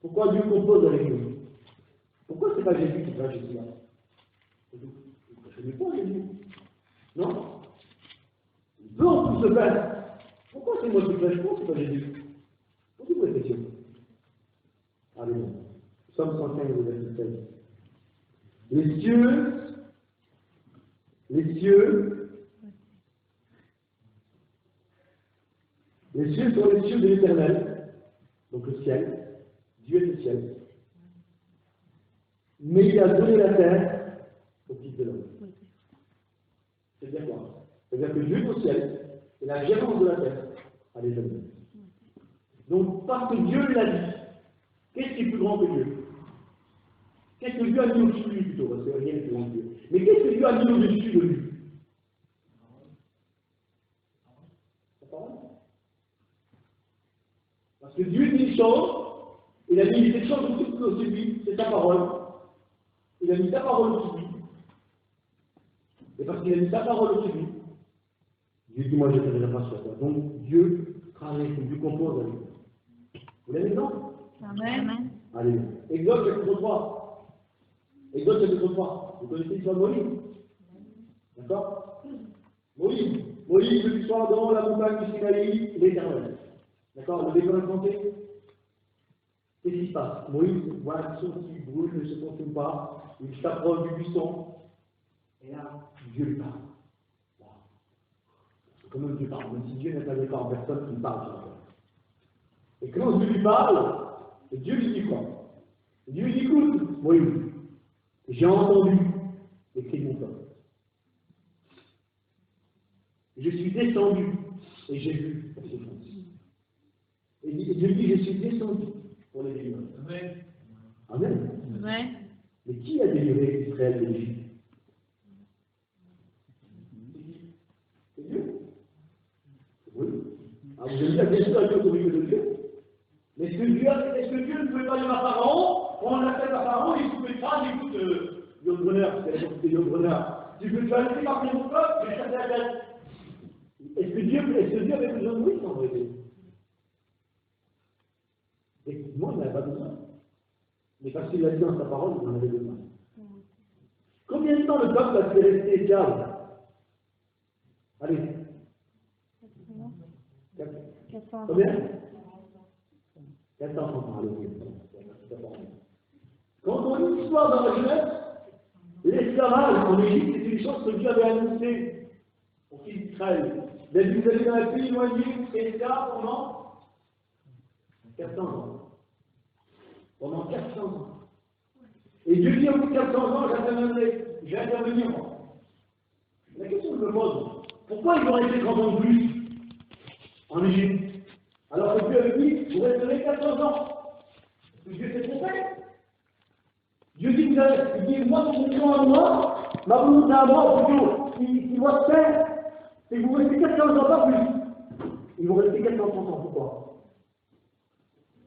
Pourquoi Dieu compose avec nous? Pourquoi c'est pas Jésus qui va Jésus là? Je ne sais pas Jésus. Non? Il peut en tout se faire. Pourquoi c'est moi qui prêche? Pourquoi c'est pas Jésus? Posez-vous la question. Alléluia. Psaume 115, verset 16. Les cieux sont les cieux de l'Éternel, donc le ciel, Dieu est le ciel. Mais il a donné la terre au Fils de l'homme. C'est-à-dire quoi? C'est-à-dire que Dieu est au ciel, et la gérance de la terre, elle est jamais. Donc, parce que Dieu l'a dit, qu'est-ce qui est plus grand que Dieu? Qu'est-ce que Dieu a mis au-dessus de lui plutôt? Parce que rien n'est plus grand que Dieu. Mais qu'est-ce que Dieu a mis au-dessus de lui? Parce que Dieu dit une chose, il a mis cette chose au-dessus de lui, c'est sa parole. Il a mis sa parole au-dessus de lui. Et parce qu'il a mis sa parole au-dessus de lui, Dieu dit, moi je ne ferai pas sur toi. Donc Dieu travaille, Dieu compose avec nous. Vous l'avez non? Amen. Allez, Exode chapitre 3. Exode chapitre 3. Vous connaissez l'histoire de Moïse? D'accord? Moïse, le soir dans la montagne du Sinaï, l'Éternel. D'accord? Le décor est français? Qu'est-ce qui se passe? Moïse voit son qui brûle, ne se consume pas, il s'approche du buisson, et là, Dieu lui parle. Comment Dieu parle? Même si Dieu n'est pas d'accord en personne qui parle sur la terre. Et quand Dieu lui parle, Dieu lui dit quoi? Dieu lui dit, écoute, Moïse, j'ai entendu les cris de mon peuple. Je suis descendu et j'ai vu la souffrance. Et Dieu dit, je suis descendu pour les délivrer. Amen. Amen. Amen. Mais qui a délivré Israël de l'Égypte? C'est Dieu. Oui. Ah, vous avez dit, bien sûr, avec l'autorité de Dieu. Mais est-ce que Dieu ne pouvait pas dire à Pharaon, on appelle à Pharaon, il pouvait pas, écoute, Yodbreneur, c'est la sortie de Yodbreneur. Tu veux te faire laisser par mon peuple, je vais chercher la tête. Est-ce que Dieu avait besoin de Moïse en vérité? Effectivement, il n'avait pas besoin. Mais parce qu'il l'a dit dans sa parole, il en avait besoin. Combien de temps le peuple a-t-il resté esclave? Allez. 400. Combien? 400 ans, allez. Quand on lit l'histoire dans la jeunesse, l'esclavage en Égypte, c'est une chose que Dieu avait annoncée aux fils d'Israël. Vous allez dans un pays éloigné, vous serez esclaves pendant 400 ans. Pendant 400 ans. Et Dieu dit au bout de 400 ans, je vais intervenir moi. La question que je me pose, pourquoi ils ont resté 30 ans de plus en Égypte? Alors que Dieu avait dit, vous resterez 400 ans. Parce que Dieu s'est trompé. Dieu dit, il dit, moi, mon plan à moi, ma volonté à moi, plutôt, il doit se faire, c'est que vous restez 400 ans, pas plus. Ils vont rester 400 ans, pourquoi?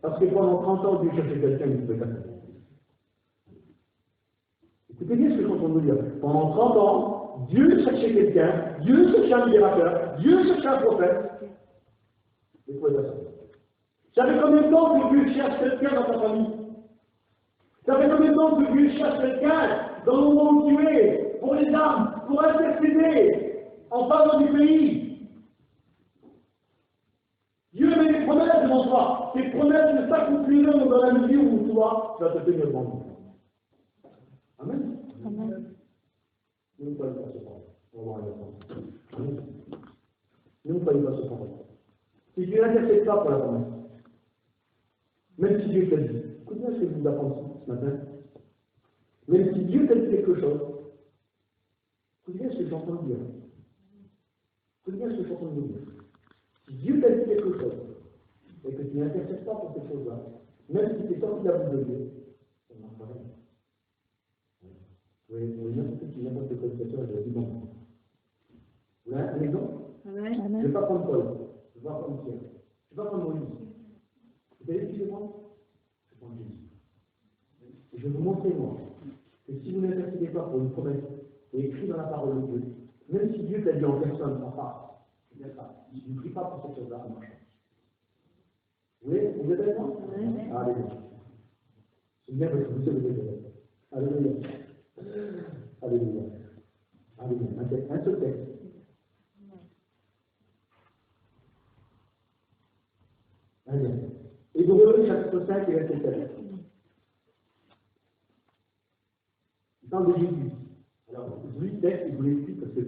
Parce que pendant 30 ans, Dieu cherchait quelqu'un qui pouvait faire ça. Écoutez bien ce que je suis en train de vous dire. Pendant 30 ans, Dieu cherchait quelqu'un, Dieu cherchait un libérateur, Dieu cherchait un prophète. Et quoi ça? Ça fait combien de temps que Dieu cherche quelqu'un dans ta famille? Ça fait combien de temps que Dieu cherche quelqu'un dans le monde où tu es, pour les âmes, pour intercéder en faveur du pays? Dieu met des promesses devant toi. Ces promesses ne s'accompliront dans la mesure où toi, tu vas te tenir devant lui. Amen. Amen. Ne nous croyez pas ce point. On va voir un instant. Amen. Ne nous croyez pas ce point. Si Dieu n'intercède pas pour la promesse, même si Dieu t'a dit, écoutez ce que je vous apprends ce matin, même si Dieu t'a dit quelque chose, écoutez ce que je suis en train de dire. Écoutez ce que je suis en train de vous dire. Si Dieu t'a dit quelque chose, et que tu n'intercèdes pas pour cette chose-là, même si tu es sorti de la bouche de Dieu, ça ne marche pas rien. Oui, n'importe quelle qualification, je l'ai dit bon. Vous avez un exemple? Amen. Je ne vais pas prendre Paul, je ne vais pas prendre Pierre, je ne vais pas prendre Moïse. Vous savez qui je prends? Je prends Jésus. Et je vais vous montrer, moi, que si vous n'intercédez pas pour une promesse écrite dans la parole de Dieu, même si Dieu t'a dit en personne, papa, je ne sais pas, si tu ne pries pas pour cette chose-là, ça marche. Oui, vous êtes avec moi? Alléluia. C'est bien parce que vous savez que Alléluia. Alléluia. Alléluia. Un seul texte. Alléluia. Et vous revenez chapitre 5 et verset 7. Il parle de Jésus. Alors, je vous lis le texte et je vous l'explique parce que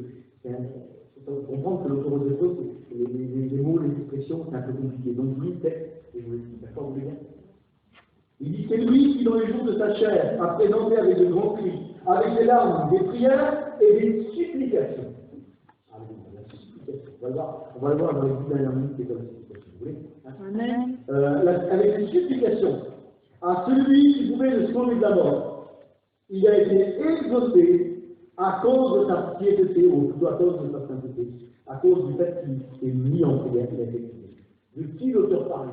il faut comprendre que l'auteur aux Hébreux, les mots, les expressions, c'est un peu compliqué. Donc, je vous lis le texte et je vous l'explique. D'accord, vous voulez bien? Il dit, c'est lui qui, dans les jours de sa chair, a présenté avec de grands cris, avec des larmes, des prières et des supplications. Alléluia, la supplication. On va le voir dans les 10 dernières minutes, c'est comme supplication. Vous voulez? Amen. Avec des supplications à celui qui pouvait le sauver de la mort. Il a été exaucé à cause de sa piété, ou plutôt à cause de sa sainteté, à cause du fait qu'il est mis en prière, qu'il a été exaucé. De qui l'auteur parle?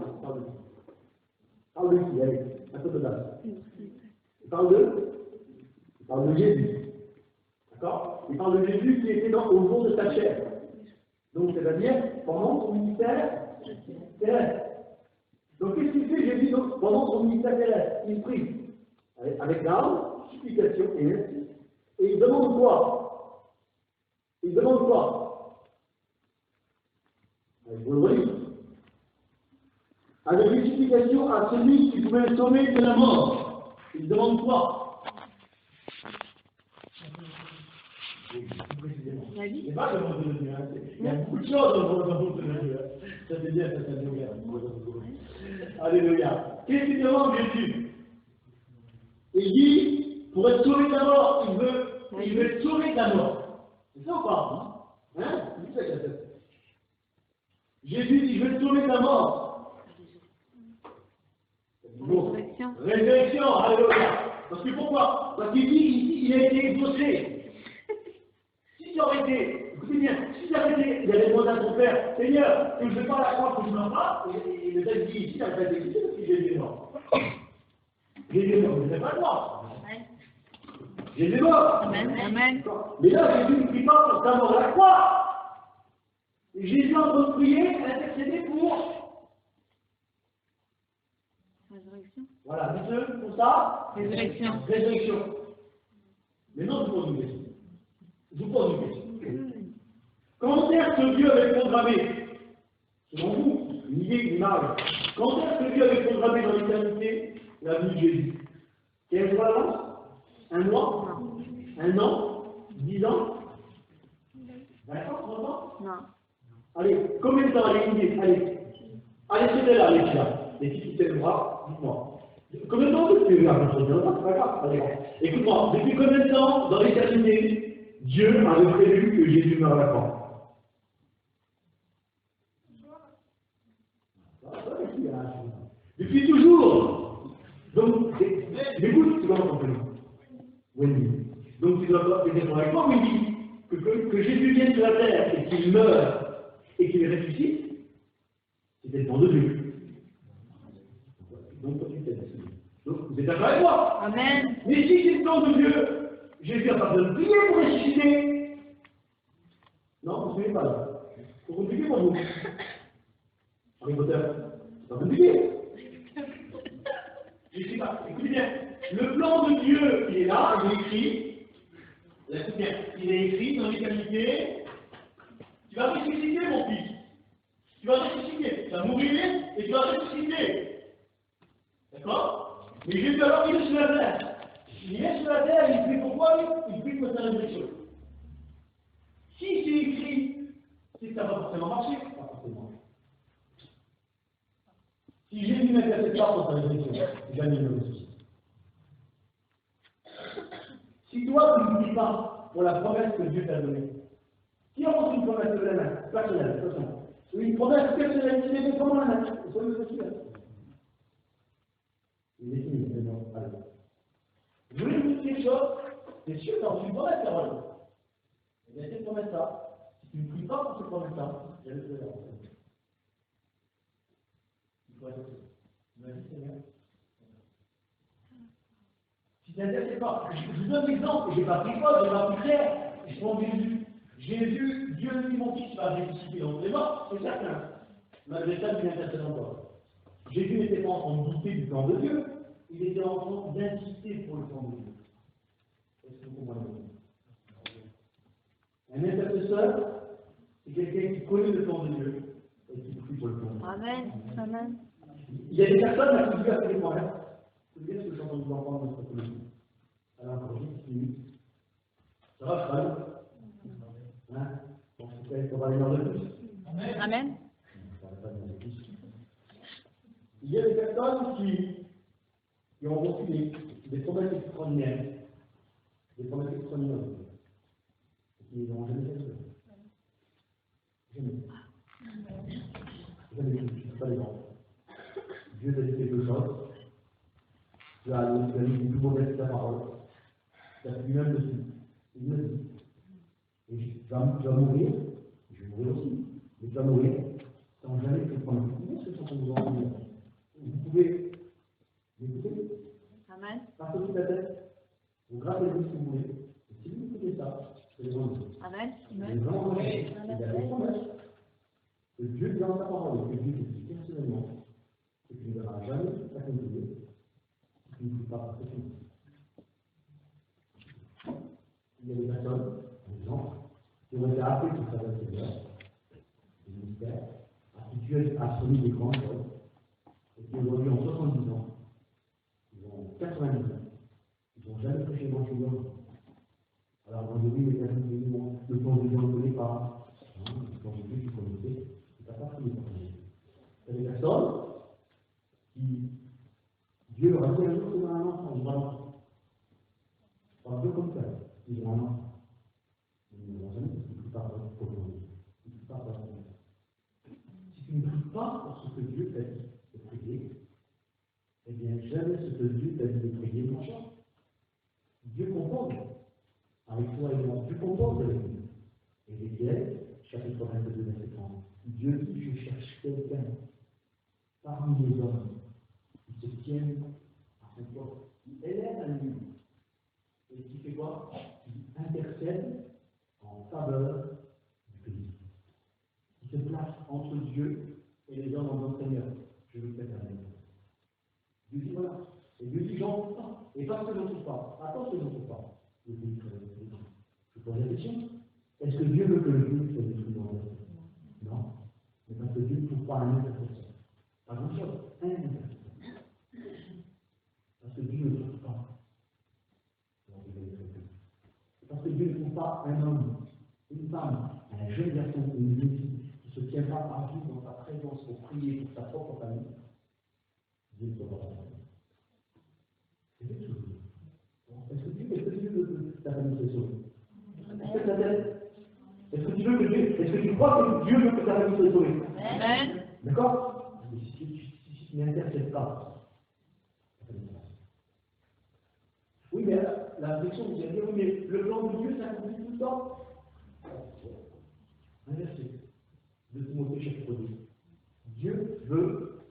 Parle de qui? Allez, un peu de base. Il parle de Jésus. D'accord? Il parle de Jésus qui était au jour de sa chair. Donc, c'est-à-dire, pendant son ministère terrestre. Donc, qu'est-ce qu'il fait Jésus pendant son ministère terrestre? Il prie. Avec larmes, supplication et ainsi. Et il demande quoi? Il demande quoi? Je vous le relis. avec une supplication à celui qui pouvait le sauver de la mort. Il demande quoi? La vie. C'est pas le monde de Dieu, hein. Il y a beaucoup de choses dans le monde de Dieu. Ça c'est bien, ça c'est bien. Alléluia. Qu'est-ce qu'il demande Jésus? Il dit, pour être sauvé de la mort, il veut être sauvé de la mort. C'est ça ou pas? Hein? C'est ça qu'il a fait. Jésus dit, je veux te sauver de la mort. Résurrection. Résurrection, alléluia. Parce que pourquoi? Parce qu'il dit ici, il a été exaucé. Si ça aurait été, écoutez bien, si ça aurait été, il avait demandé à son père, Seigneur, que je ne vais pas à la croix, que je ne meurs pas, et le texte dit ici, il n'a pas été exaucé parce que Jésus est mort. Jésus est mort, mais c'est pas mort. Jésus est mort. Amen. Mais là, Jésus ne prie pas pour sa mort à la croix. Jésus en train de prier, intercéder pour. Résurrection. Voilà, dites-le, pour ça. Résurrection. Résurrection. Maintenant, je vous pose une question. Je vous pose une question. Quand est-ce que Dieu avait programmé, selon vous, une idée, une image, quand est-ce que Dieu avait programmé dans l'éternité la vie de Jésus? Quel jour d'avance? Un mois? Un an? 10 ans? 20 ans? 30 ans? Non. Allez, combien de temps? Allez, allez. Allez, c'était là, les filles. Les filles qui tiennent le bras, dites-moi. Combien de temps tu es là? C'est pas grave. Allez, écoute-moi, depuis combien de temps, dans l'éternité, Dieu avait prévu que Jésus meure à la croix? Depuis toujours. Donc, écoute, tu vas comprendre. Wendy. Donc, tu dois pas te dire avec moi, Wendy, que Jésus vienne sur la terre et qu'il meure et qu'il ressuscite, c'était le plan de Dieu. Donc, toi, tu t'es assis. Donc, vous êtes d'accord avec moi? Amen. Mais si c'est le plan de Dieu, Jésus n'a pas besoin de prier pour ressusciter. Non, vous ne suivez pas là. C'est compliqué pour vous. Harry Potter, c'est pas compliqué. Je sais pas, écoutez bien. Le plan de Dieu, il est là, il est écrit. Écoutez bien, il est écrit dans l'éternité. Tu vas ressusciter, mon fils. Tu vas ressusciter. Tu vas mourir et tu vas ressusciter. D'accord? Mais Jésus alors, il est sur la terre. Il est sur la terre, il prie pourquoi lui? Il prie pour sa résurrection. Si c'est écrit, c'est que ça va forcément marcher. Pas forcément. Si Jésus n'intercède pas pour sa résurrection, jamais il ne ressuscite. Si toi, tu ne dis pas pour la promesse que Dieu t'a donnée, qui avance une promesse personnelle, de toute façon. Une promesse personnelle, tu sais comment la mettre? Soyez possible. Il est fini, c'est bon. Allez. Je voulais vous dire quelque chose. C'est sûr, quand tu une promesse, Carole. Il y a cette promesse-là. Si tu ne pries pas pour cette promesse-là, il y a le Seigneur. Il faut être merci Seigneur. Si tu n'intéressais pas, je vous donne l'exemple, je n'ai pas pris Paul, je n'ai pas pris Pierre, je prends Jésus. Jésus, Dieu dit mon fils va ressusciter dans les morts, c'est certain. Malgré ça, il n'intercède encore. Jésus n'était pas en train de douter du plan de Dieu, il était en train d'insister pour le plan de Dieu. Est-ce que vous comprenez? Un intercesseur, c'est quelqu'un qui connaît le plan de Dieu et qui prie pour le plan de Dieu. Amen. Amen. Il y a des personnes à qui Dieu a fait des promesses. Vous savez ce que je suis en train de vous entendre dans cette politique. Alors, encore 10 minutes. Ça va, frère? Hein? Donc, c'est qu'on va aller dans le plus. Amen. Il y a des personnes qui ont reçu des promesses extraordinaires. Des promesses extraordinaires. Et qui n'ont jamais fait ça. Jamais. Jamais. Je ne suis pas les gens. Dieu t'a dit quelque chose. Tu as dit une plus mauvaise que ta parole. Tu as fait lui-même dessus. Il me dit. Et tu vas mourir. Je vais mourir aussi. Mais tu vas mourir sans jamais te prendre. Comment est-ce que ça vous en dire? Vous pouvez m'écouter. Amen. Partez de la tête. Vous grattez le si vous voulez. Et si vous écoutez ça, c'est les gens. Amen. Il y a vraiment promesses. Il y a des promesses. Que Dieu dit dans sa parole, que Dieu te dit personnellement, que tu ne verras jamais t'accomplir, que tu ne peux pas passer ton temps. Il y a des personnes, des gens, qui ont été appelés pour faire le Seigneur, des ministères, à qui Dieu a soumis des grandes choses, aujourd'hui ont 70 ans, ils ont 90 ans, ils n'ont jamais prêché l'évangile. Alors aujourd'hui, les personnes qui disent le plan de Dieu, on ne connaît pas. Le plan de Dieu, tu connaissais, tu n'as pas pris le plan de Dieu. C'est des personnes qui, Dieu leur a dit un jour, c'est dans un enfant, ils vont un peu comme ça, ils ont un enfant. Ils ne vont jamais, parce qu'ils ne prient pas pour eux. Ils ne prient pas pour eux. Si tu ne pries pas pour ce que Dieu t'a dit de prier, eh bien, jamais ce que Dieu t'a dit de prier ne marchera. Dieu compose avec toi et moi. Dieu compose avec nous. Et l'Ézéchiel, chapitre 22, verset 30. Dieu dit, je cherche quelqu'un parmi les hommes qui se tiennent à son poste, qui élève un lieu et qui fait quoi? Qui intercède en faveur du pays. Qui se place entre Dieu et les hommes en disant Seigneur, je veux faire un exemple. Dieu dit voilà. Et Dieu dit j'en trouve pas. Et parce que je n'en trouve pas, attends que je n'en trouve pas. Le pays serait détruit. Je pose la question. Est-ce que Dieu veut que le pays soit détruit dans le monde? Non. Mais parce que Dieu ne trouve pas un intercesseur. Pas grand-chose. Un intercesseur. Parce que Dieu ne trouve pas. Parce que Dieu ne trouve pas un homme, une femme, un jeune garçon, une jeune fille qui ne se tient pas à vivre dans sa présence pour prier pour sa propre famille. Dieu ne peut pas faire. C'est quelque chose. Est-ce que Dieu veut que ta famille se sauve? Est-ce que tu veux que Dieu, est-ce que tu crois que Dieu veut que ta famille se sauve? Amen. D'accord? Si tu n'intercèdes pas, oui, mais la réflexion, vous allez dire, oui, mais le plan de Dieu s'accomplit tout le temps. Un verset de Timothée chapitre 2. Dieu veut,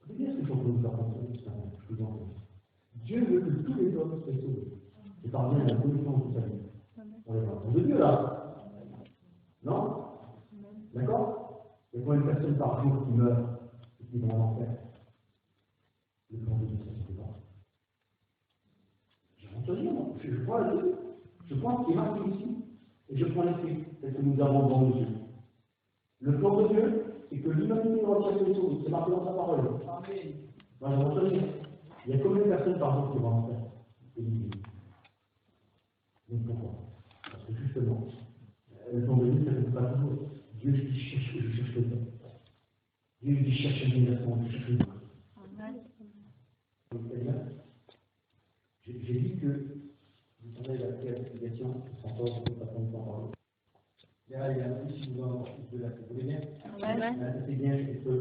vous voyez ce que je suis en train de vous apprendre, je vous en prie. Dieu veut que tous les hommes soient sauvés. Je parle bien de la connaissance de sa vie. On est dans le plan de Dieu là. Non? D'accord? Il y a combien de personnes par jour qui meurent et qui vont en enfer? Le plan de Dieu, ça se fait pas. Je prends la Bible, je prends ce qui est marqué ici, et je prends l'esprit, c'est ce que nous avons dans nos yeux. Le plan de Dieu, c'est que l'humanité entière soit sauvée, c'est marqué dans sa parole. Amen. Moi, je retenir. Il y a combien de personnes par jour qui vont en faire? Donc pourquoi? Parce que justement, le plan de Dieu, ça ne fait pas toujours. Dieu dit cherche, je cherche le temps. Dieu dit cherche un garçon, je cherche le temps. J'ai dit que, vous savez, la création, c'est encore une façon de s'en parler. Là, il y a un petit si vous en plus de la vous bien. C'est bien, je peux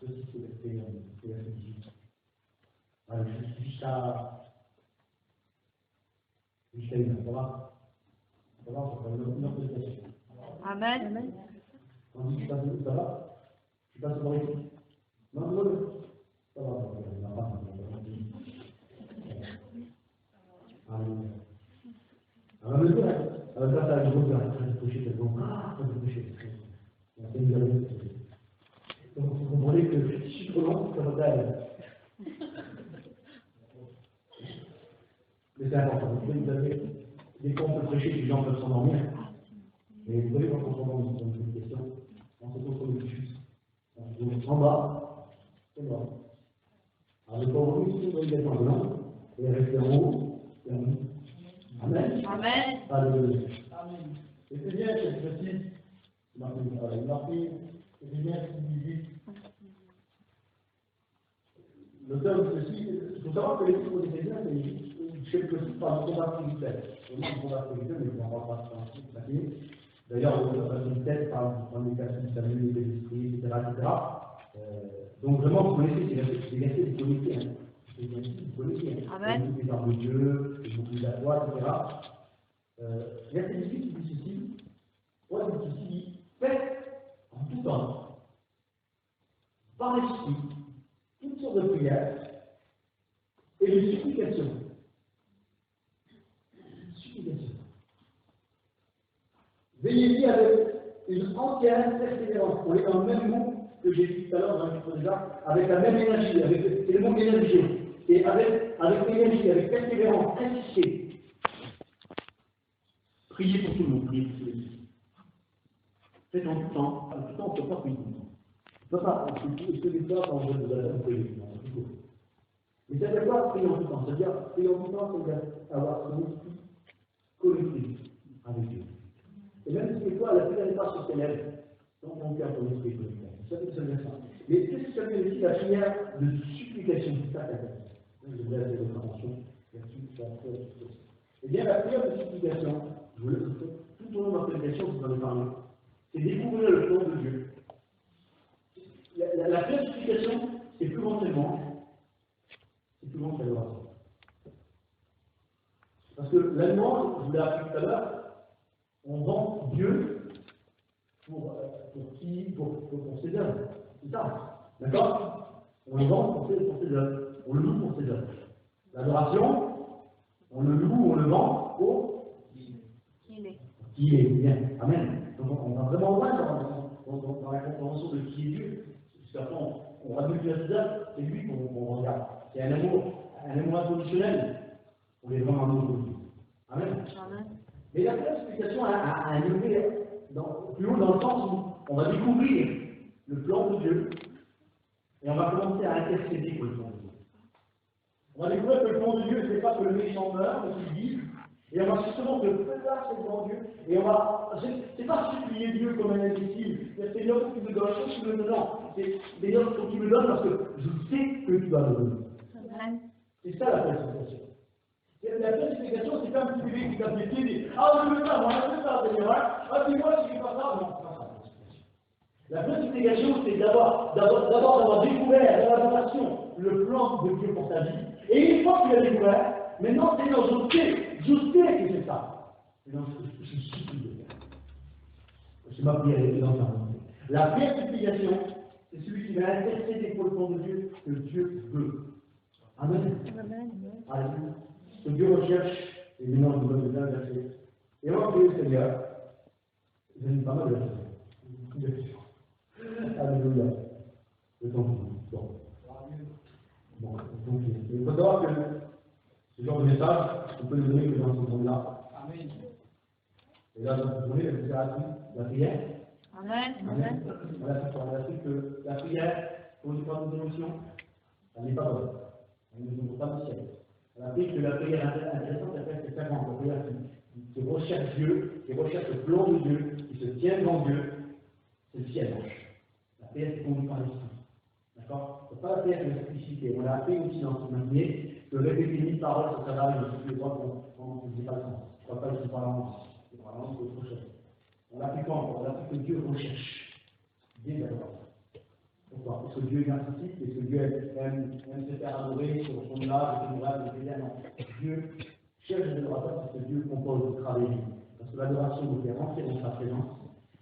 aussi se laisser la physique. Voilà, jusqu'à une, ça va? Ça va, ça va, une autre question. Amen. On dit, tu passes où, ça va? Tu passes par ici? Non, non, ça va, ça va, alors, le dire, là, ça a une grosse arrêt, ça se coucher, ça se coucher. Donc, vous comprenez que je suis trop long, ça va tailler. Mais c'est important. Vous savez, dès qu'on peut prêcher, les gens peuvent s'endormir. Et vous savez, quand on s'endort, on se pose une question, on se pose une question. On se pose en bas, c'est mort. Alors, le pauvre, il se doit être en blanc, et rester en haut, et en haut. Amen. Amen. Alléluia. Amen. Et c'est bien cette petite, Martin, c'est bien cette visite. L'auteur de ceci, il faut savoir que les livres des Éphésiens, c'est quelque chose par le combat spirituel. Vraiment, le combat spirituel, mais on n'en parle pas de d'ailleurs, on va passer une tête par les personnes du salut, des esprits, etc. Donc, vraiment, vous connaissez, c'est des versets de connectés. Amen. Les armes de Dieu, les boucles de la foi, etc. Verset 18 qui dit ceci. Paul dit ceci, faites en tout temps, par l'esprit, toutes sortes de prières et de supplications. Veillez-y avec une entière persévérance. On est dans le même mot que j'ai dit tout à l'heure dans le livre de Jacques, avec la même énergie, c'est le mot énergie. Et avec énergie, avec persévérance, insistez. Priez pour tout le monde, priez pour tous les autres. Faites en tout temps, on ne peut pas prier tout le temps. On Papa, est-ce que des fois, quand je vous attends, vous priez? Non, c'est tout. Mais ça veut dire quoi, prier en tout temps? C'est-à-dire, prier en tout temps, c'est-à-dire avoir son esprit collectif avec Dieu. Et même si des fois, la prière n'est pas sur tes lèvres, dans ton cœur, ton esprit collectif. Ça veut dire ça. Mais qu'est-ce que ça veut dire aussi la prière de supplication? C'est ça qu'elle fait. Je voudrais attirer votre attention là-dessus. Eh bien, la prière de supplication, je vous le dis, tout au long de ma prédication, vous en avez parlé, c'est découvrir le plan de Dieu. La prière de supplication, c'est plus grand tellement, c'est plus grand que l'adoration. Parce que l'allemand, je vous l'ai appris tout à l'heure, on vend Dieu pour ses œuvres. C'est ça. D'accord? On le vend pour ses œuvres. On le loue pour ses œuvres. L'adoration, on le loue, on le vend pour qui est bien. Amen. Donc on va vraiment loin dans la compréhension de qui est Dieu. Parce qu'après, on va plus ses œuvres, c'est lui qu'on regarde. C'est un amour inconditionnel. On est vraiment amour de Dieu. Amen. Mais la classification a un degré plus haut dans le sens où on va découvrir le plan de Dieu et on va commencer à intercéder pour le plan de Dieu. On va découvrir que le plan de Dieu, ce n'est pas que le méchant meurt, mais qu'il vive, et on va justement que faire ce plan de Dieu, et on va. C'est pas supplier Dieu comme un imbécile, c'est une offre qui me donne, chose qui me donne, non, c'est des offres qui me donne parce que je sais que tu vas me donner. C'est ça la classification. La classification, c'est pas un petit bébé qui tape les pieds et dit ah, je veux ça, moi, je veux ça, Seigneur, ah, dis-moi si je fais pas ça. Non, c'est pas ça. La classification, c'est d'abord d'avoir découvert dans l'adoration le plan de Dieu pour ta vie. Et une fois que tu l'as découvert, maintenant, Seigneur, je sais que c'est ça. Maintenant, je suis de le faire. C'est ma prière est dans sa volonté. La classification, c'est celui qui va intercéder pour le plan de Dieu que Dieu veut. Amen. Alléluia. Ce que Dieu recherche, et maintenant je vous donne un verset. Et on va prier le Seigneur. Vous avez pas mal de versets. Alléluia. Le temps qui bon. Bon, donc, il faut savoir que ce genre de message, on peut le donner que dans ce temps-là. Amen. Et là, vous voulez, vous avez appris la prière. Amen. On a appris que la prière, pour une forme d'émotion, elle n'est pas bonne. Elle ne nous pas du ciel. On a appris que la prière intéressante, c'est 50. La prière qui recherche Dieu, qui recherche le plan de Dieu, qui se tient devant Dieu, c'est le ciel. La prière qui conduit par l'esprit. D'accord? Ce n'est pas la prière de la simplicité. On a appris aussi dans ce manuel que répéter 1000 paroles, ça s'avère de toutes les fois qu'on ne dit pas le sens. Je ne crois pas que c'est pas la langue. C'est pas la langue, c'est autre chose. On l'a appris quand? On a appris que Dieu recherche des adorateurs. Pourquoi? Parce que Dieu est narcissique, parce que Dieu aime se faire adorer sur son âge, sur son âge, etc. Non. Dieu cherche des adorateurs parce que Dieu compose le travail. Parce que l'adoration nous fait rentrer dans sa présence,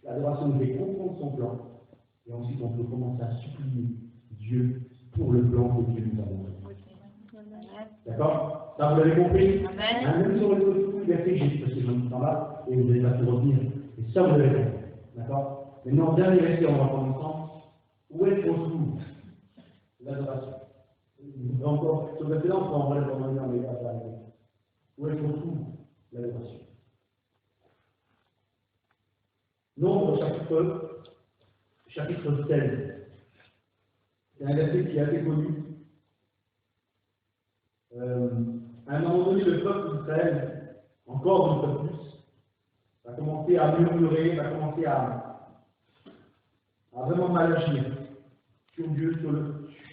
l'adoration nous fait comprendre son plan, et ensuite on peut commencer à supplier Dieu pour le plan que Dieu nous a montré. D'accord? Ça, vous l'avez compris? Amen. Même sur le verset, parce que j'en ai pas là, et vous n'allez pas tout retenir. Et ça, vous l'avez compris. D'accord? Maintenant, dernier verset, on va prendre ensemble. Où est-ce qu'on trouve l'adoration? Encore, sur le verset-là, on peut en parler pendant une heure, mais pas à l'arrêter. Où est-ce qu'on trouve l'adoration? Nombre chapitre 16. C'est un verset qui est assez connu. À un moment donné, le peuple d'Israël, encore une fois plus, va commencer à murmurer, va commencer à vraiment mal agir sur Dieu,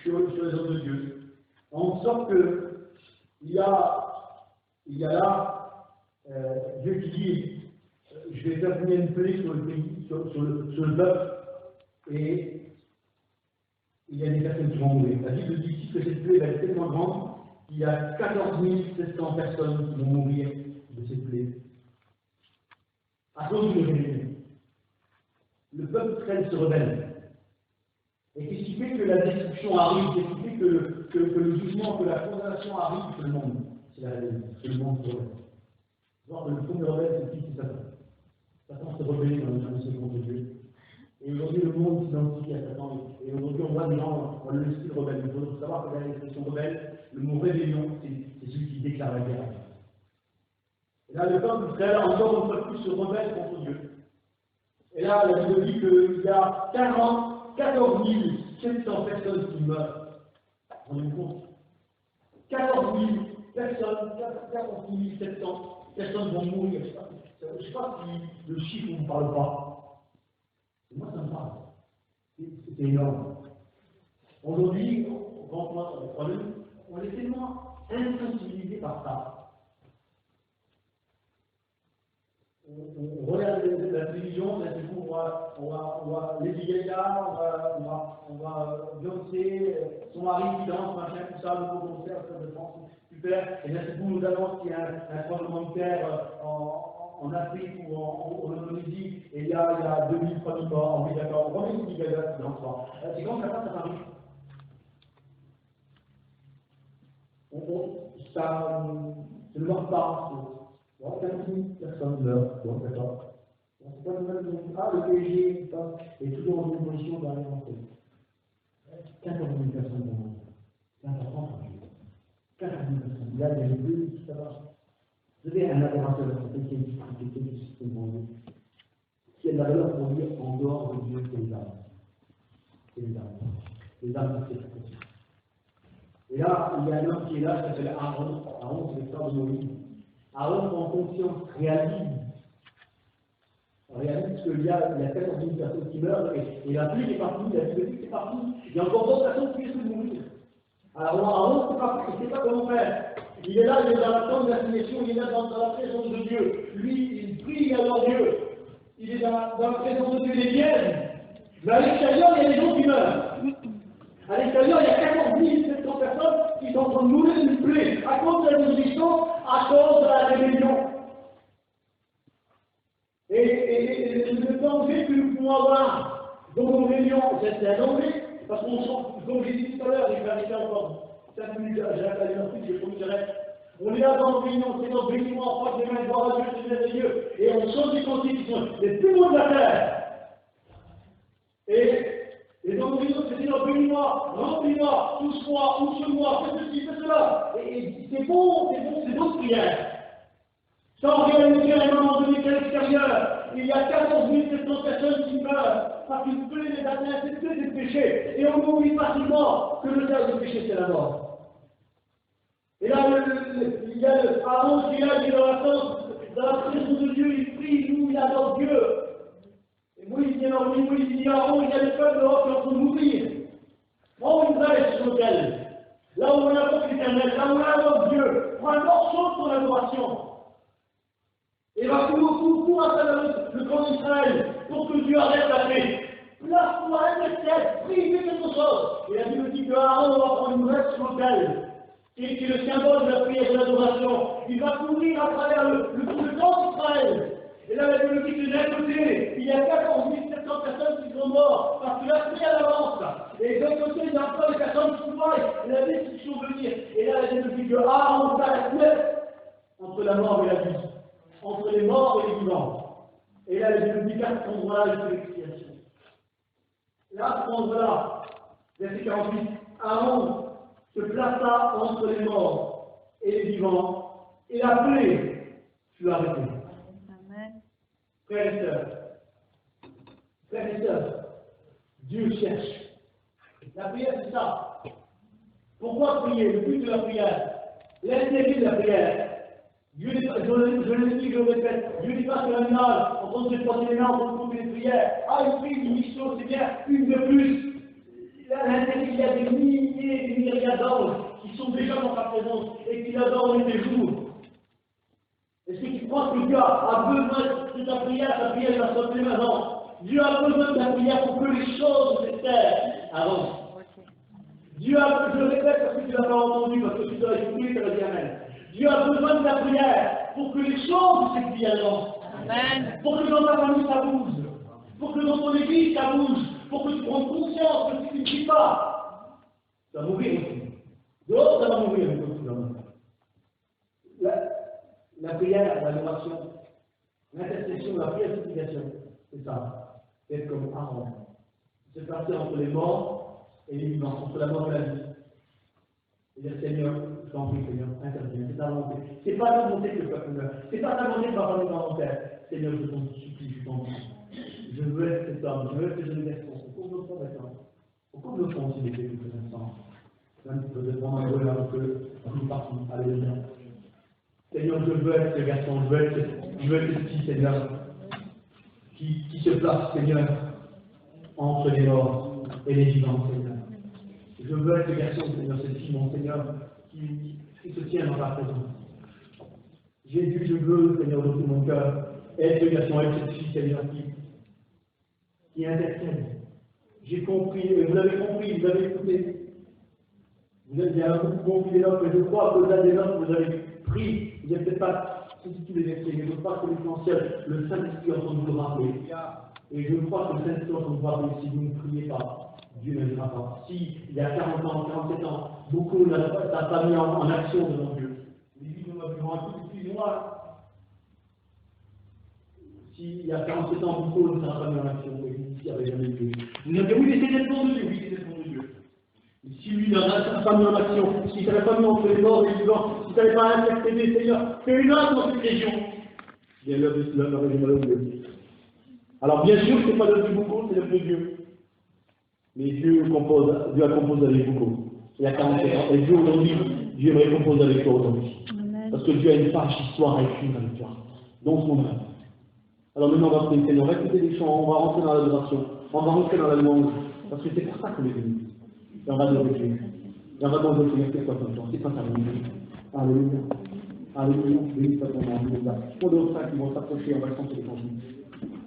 sur les œuvres de Dieu. En sorte que il y a là Dieu qui dit je vais faire venir une plaie sur le pays, sur le peuple, et il y a des personnes qui vont mourir. La Bible dit ici que cette plaie va être tellement grande qu'il y a 14 700 personnes qui vont mourir de cette plaie à cause d'une rébellion. Le peuple d'Israël se rebelle. Et qu'est-ce qui fait que la destruction arrive? Qu'est-ce qui fait que le jugement, que la condamnation arrive sur le monde? C'est la rébellion. C'est le monde se rebelle. Voir que le premier rebelle, c'est qui? C'est Satan. Satan s'est rebellé dans le second de Dieu. Et aujourd'hui, le monde s'identifie à Satan. Et aujourd'hui, on voit des gens dans le style rebelle. Il faut savoir que dans l'expression rebelle, le mot rébellion, c'est celui qui déclare la guerre. Et là, le peuple d'Israël, encore une fois de plus, se rebelle contre Dieu. Et là, la Bible dit qu'il y a 40 14 700 personnes qui meurent. Vous vous rendez compte? 14 000 personnes, 14 700 personnes vont mourir. Je ne sais pas si le chiffre ne vous parle pas. Moi, ça me parle. C'est énorme. Aujourd'hui, on est tellement insensibilisé par ça. On regarde la télévision, là, du coup, on va Lady Gaga, on va Beyoncé, son mari qui danse, machin, tout ça, le beau concert, ça de France, super. Et là, du coup, nous annonce qu'il y a un tremblement de terre en Afrique ou en Indonésie, et il y a 2000, 3000 morts. Oui, d'accord, on remet Lady Gaga qui danse pas. C'est quand ça passe à Paris. Ça ne marche pas. Bon, 15 000 personnes meurent, bon, d'accord. Bon, c'est pas le même. Ah, le PSG, est toujours dans une position derrière l'entrée. 14 000 personnes dans le monde. C'est important, ça. 14 000 personnes. Là, il y a les deux, ça va. Vous avez un adorateur de la santé qui est une difficulté du système mondial. Qui a de la valeur pour lui en dehors de Dieu, c'est les âmes. C'est les âmes. Les âmes, c'est très possible. Et là, il y a un homme qui est là, qui s'appelle Aaron. Aaron, c'est le frère de Moïse. Aaron prend conscience, réalise qu'il y a 14 000 personnes qui meurent, et la pluie est partie, la pluie est partie, il y a encore d'autres personnes qui risquent de mourir. Alors Aaron ne sait pas comment faire. Il est là, il est dans la tente d'assignation, il est là dans la présence de Dieu. Lui, il prie alors Dieu. Il est dans la présence de Dieu, il est bien. Mais à l'extérieur, il y a des gens qui meurent. À l'extérieur, il y a 14 700 personnes qui sont en train de mourir d'une plaie à cause de la désobéissance, à cause de la rébellion. Et le danger que nous pouvons avoir dans nos réunions, c'est un danger, parce qu'on sent, comme j'ai dit tout à l'heure, j'ai vérifié encore 5 minutes, j'ai appelé un truc, j'ai promis que j'arrête. On est là dans nos réunions, c'est notre bénissement, on croise les mains, voir à Dieu, c'est des Dieu, et on change des constitutions, les plus loin de la terre. Et dans nos réunions, c'est notre bénis-moi, remplis-moi, touche-moi, ouche-moi, fais ceci, fais cela. Et c'est bon, c'est d'autres prières. Sans réaliser à un moment donné qu'à l'extérieur, il y a 14 700 personnes qui meurent parce qu'une plaie les atteint, c'est que des péchés. Et on oublie facilement que le terme des péchés, c'est la mort. Et là, il y a Aaron qui est là, il est dans la présence de Dieu, il prie, nous, il adore Dieu. Et Moïse vient dans lui, Moïse dit Aaron, il y a le peuple dehors qui est en train de mourir. Prends une brèche sur l'autel. Là où on invoque l'Éternel, là où on invoque Dieu, prends un morceau de ton adoration. Et va tout à travers le camp d'Israël pour que Dieu arrête la paix. Place-toi, intellectuel, prie, fais quelque chose. Et la Bible dit que Aaron va prendre une brèche sur l'autel, qui est le symbole de la prière et de l'adoration. Il va courir à travers le camp d'Israël. Et là, la Bible dit que d'un côté, il y a 14 700 personnes qui sont mortes parce que la prière avance. Et de l'autre côté, il y a encore des personnes qui voient et la destruction venir. Et là, la Bible dit que Aaron s'arrête net entre la mort et la vie. Entre les morts et les vivants. Et là, je me dis qu'à cet endroit-là, il faut l'expiation. Là, à cet endroit-là, verset 48, Aaron se plaça entre les morts et les vivants, et la plaie fut arrêtée. Amen. Frères et sœurs, Dieu cherche. La prière, c'est ça. Pourquoi prier? Le but de la prière, l'intérêt de la prière. Dieu n'est pas, je le dis, je le répète, Dieu n'est pas sur l'animal, en train de se passer les mains, en train de couper les prières. Ah, une prie, une mission, c'est bien, une de plus. Là, l'intérêt, il y a des milliers et des myriades d'anges qui sont déjà dans ta présence et qui l'adorent tous les jours. Est-ce que tu crois que Dieu a besoin de ta prière va se faire maintenant? Dieu a besoin de ta prière pour que les choses de cette terre avancent. Dieu a, je le répète parce que tu ne l'as pas entendu, parce que tu dois écouter, tu vas dire Amen. Dieu a besoin de ta prière pour que les choses de cette vie avancent. Amen. Pour que dans ta famille ça bouge. Pour que dans ton église ça bouge. Pour que tu prennes conscience que si tu ne pries pas, ça va mourir aussi. D'autres, ça va mourir aussi. La prière, l'adoration, l'intercession, la prière supplication, c'est ça. Être comme Aaron. Se placer entre les morts et les vivants, entre la mort et la vie. Et dire Seigneur, je t'en prie, Seigneur, interviens, c'est ta volonté. C'est pas ta volonté que le peuple meurt. C'est pas ta volonté de pas parler dans mon père. Seigneur, je t'en supplie, je t'en prie. Je veux être cet homme, je veux être ce jeune garçon. pas d'accord. Pourquoi le font aussi les quelques instants? Même peut-être vraiment un peu un peu partout. Alléluia. Seigneur, je veux être ce garçon, je veux être ce petit Seigneur, qui se place, Seigneur, entre les morts et les vivants, Seigneur. Je veux être ce garçon, Seigneur, cette fille, mon Seigneur, qui se tient dans ta présence. Jésus, je veux, Seigneur, de tout mon cœur, être ce garçon, être cette fille, Seigneur, qui intercède. J'ai compris, et vous l'avez compris, vous avez écouté. Vous avez bien compris des notes, mais je crois qu'au-delà des notes, vous avez pris, vous n'avez peut-être pas saisi les versets, mais je crois que l'essentiel, le Saint-Esprit est en train de vous rappeler. Et je crois que le Saint-Esprit est en train de vous rappeler, si vous ne priez pas, Dieu ne fera pas. Si, il y a 40 ans, 47 ans, beaucoup n'ont pas mis en action devant Dieu. Les vies de moi, excusez-moi. S'il y a 47 ans, beaucoup ne sera pas mis en action, et ici, il n'y avait jamais Dieu. Vous avez dit, oui, mais c'est le nom de Dieu, oui, c'est le nom de Dieu. Et si lui n'a pas mis en action, s'il n'avait pas mis entre les morts et les vivants, s'il n'avait pas intercédé, Seigneur, fais une œuvre dans cette région. Bien, l'œuvre de Dieu. Alors, bien sûr, ce n'est pas l'œuvre du beaucoup, c'est l'œuvre de Dieu. Mais Dieu a composé avec beaucoup. Il y a 47 ans. Et Dieu aujourd'hui, Dieu me recompose avec toi aujourd'hui. Parce que Dieu a une page histoire à écrire avec toi. Dans son œuvre. Alors maintenant, on va prier, Seigneur, on va écouter les chants, on va rentrer dans l'adoration, on va rentrer dans la louange. Parce que c'est pour ça qu'on est venu. Et on va nous Dieu. Et on va demander, Seigneur, c'est quoi ton temps? C'est quoi ta volonté? Alléluia. Alléluia. Béni soit ton nom. Alléluia. Pour d'autres frères qui vont s'approcher, on va chanter les cantiques.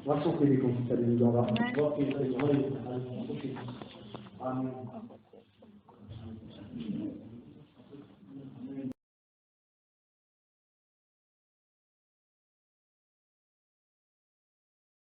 On va chanter les cantiques. Alléluia. On va prier, Seigneur. Alléluia. Amen.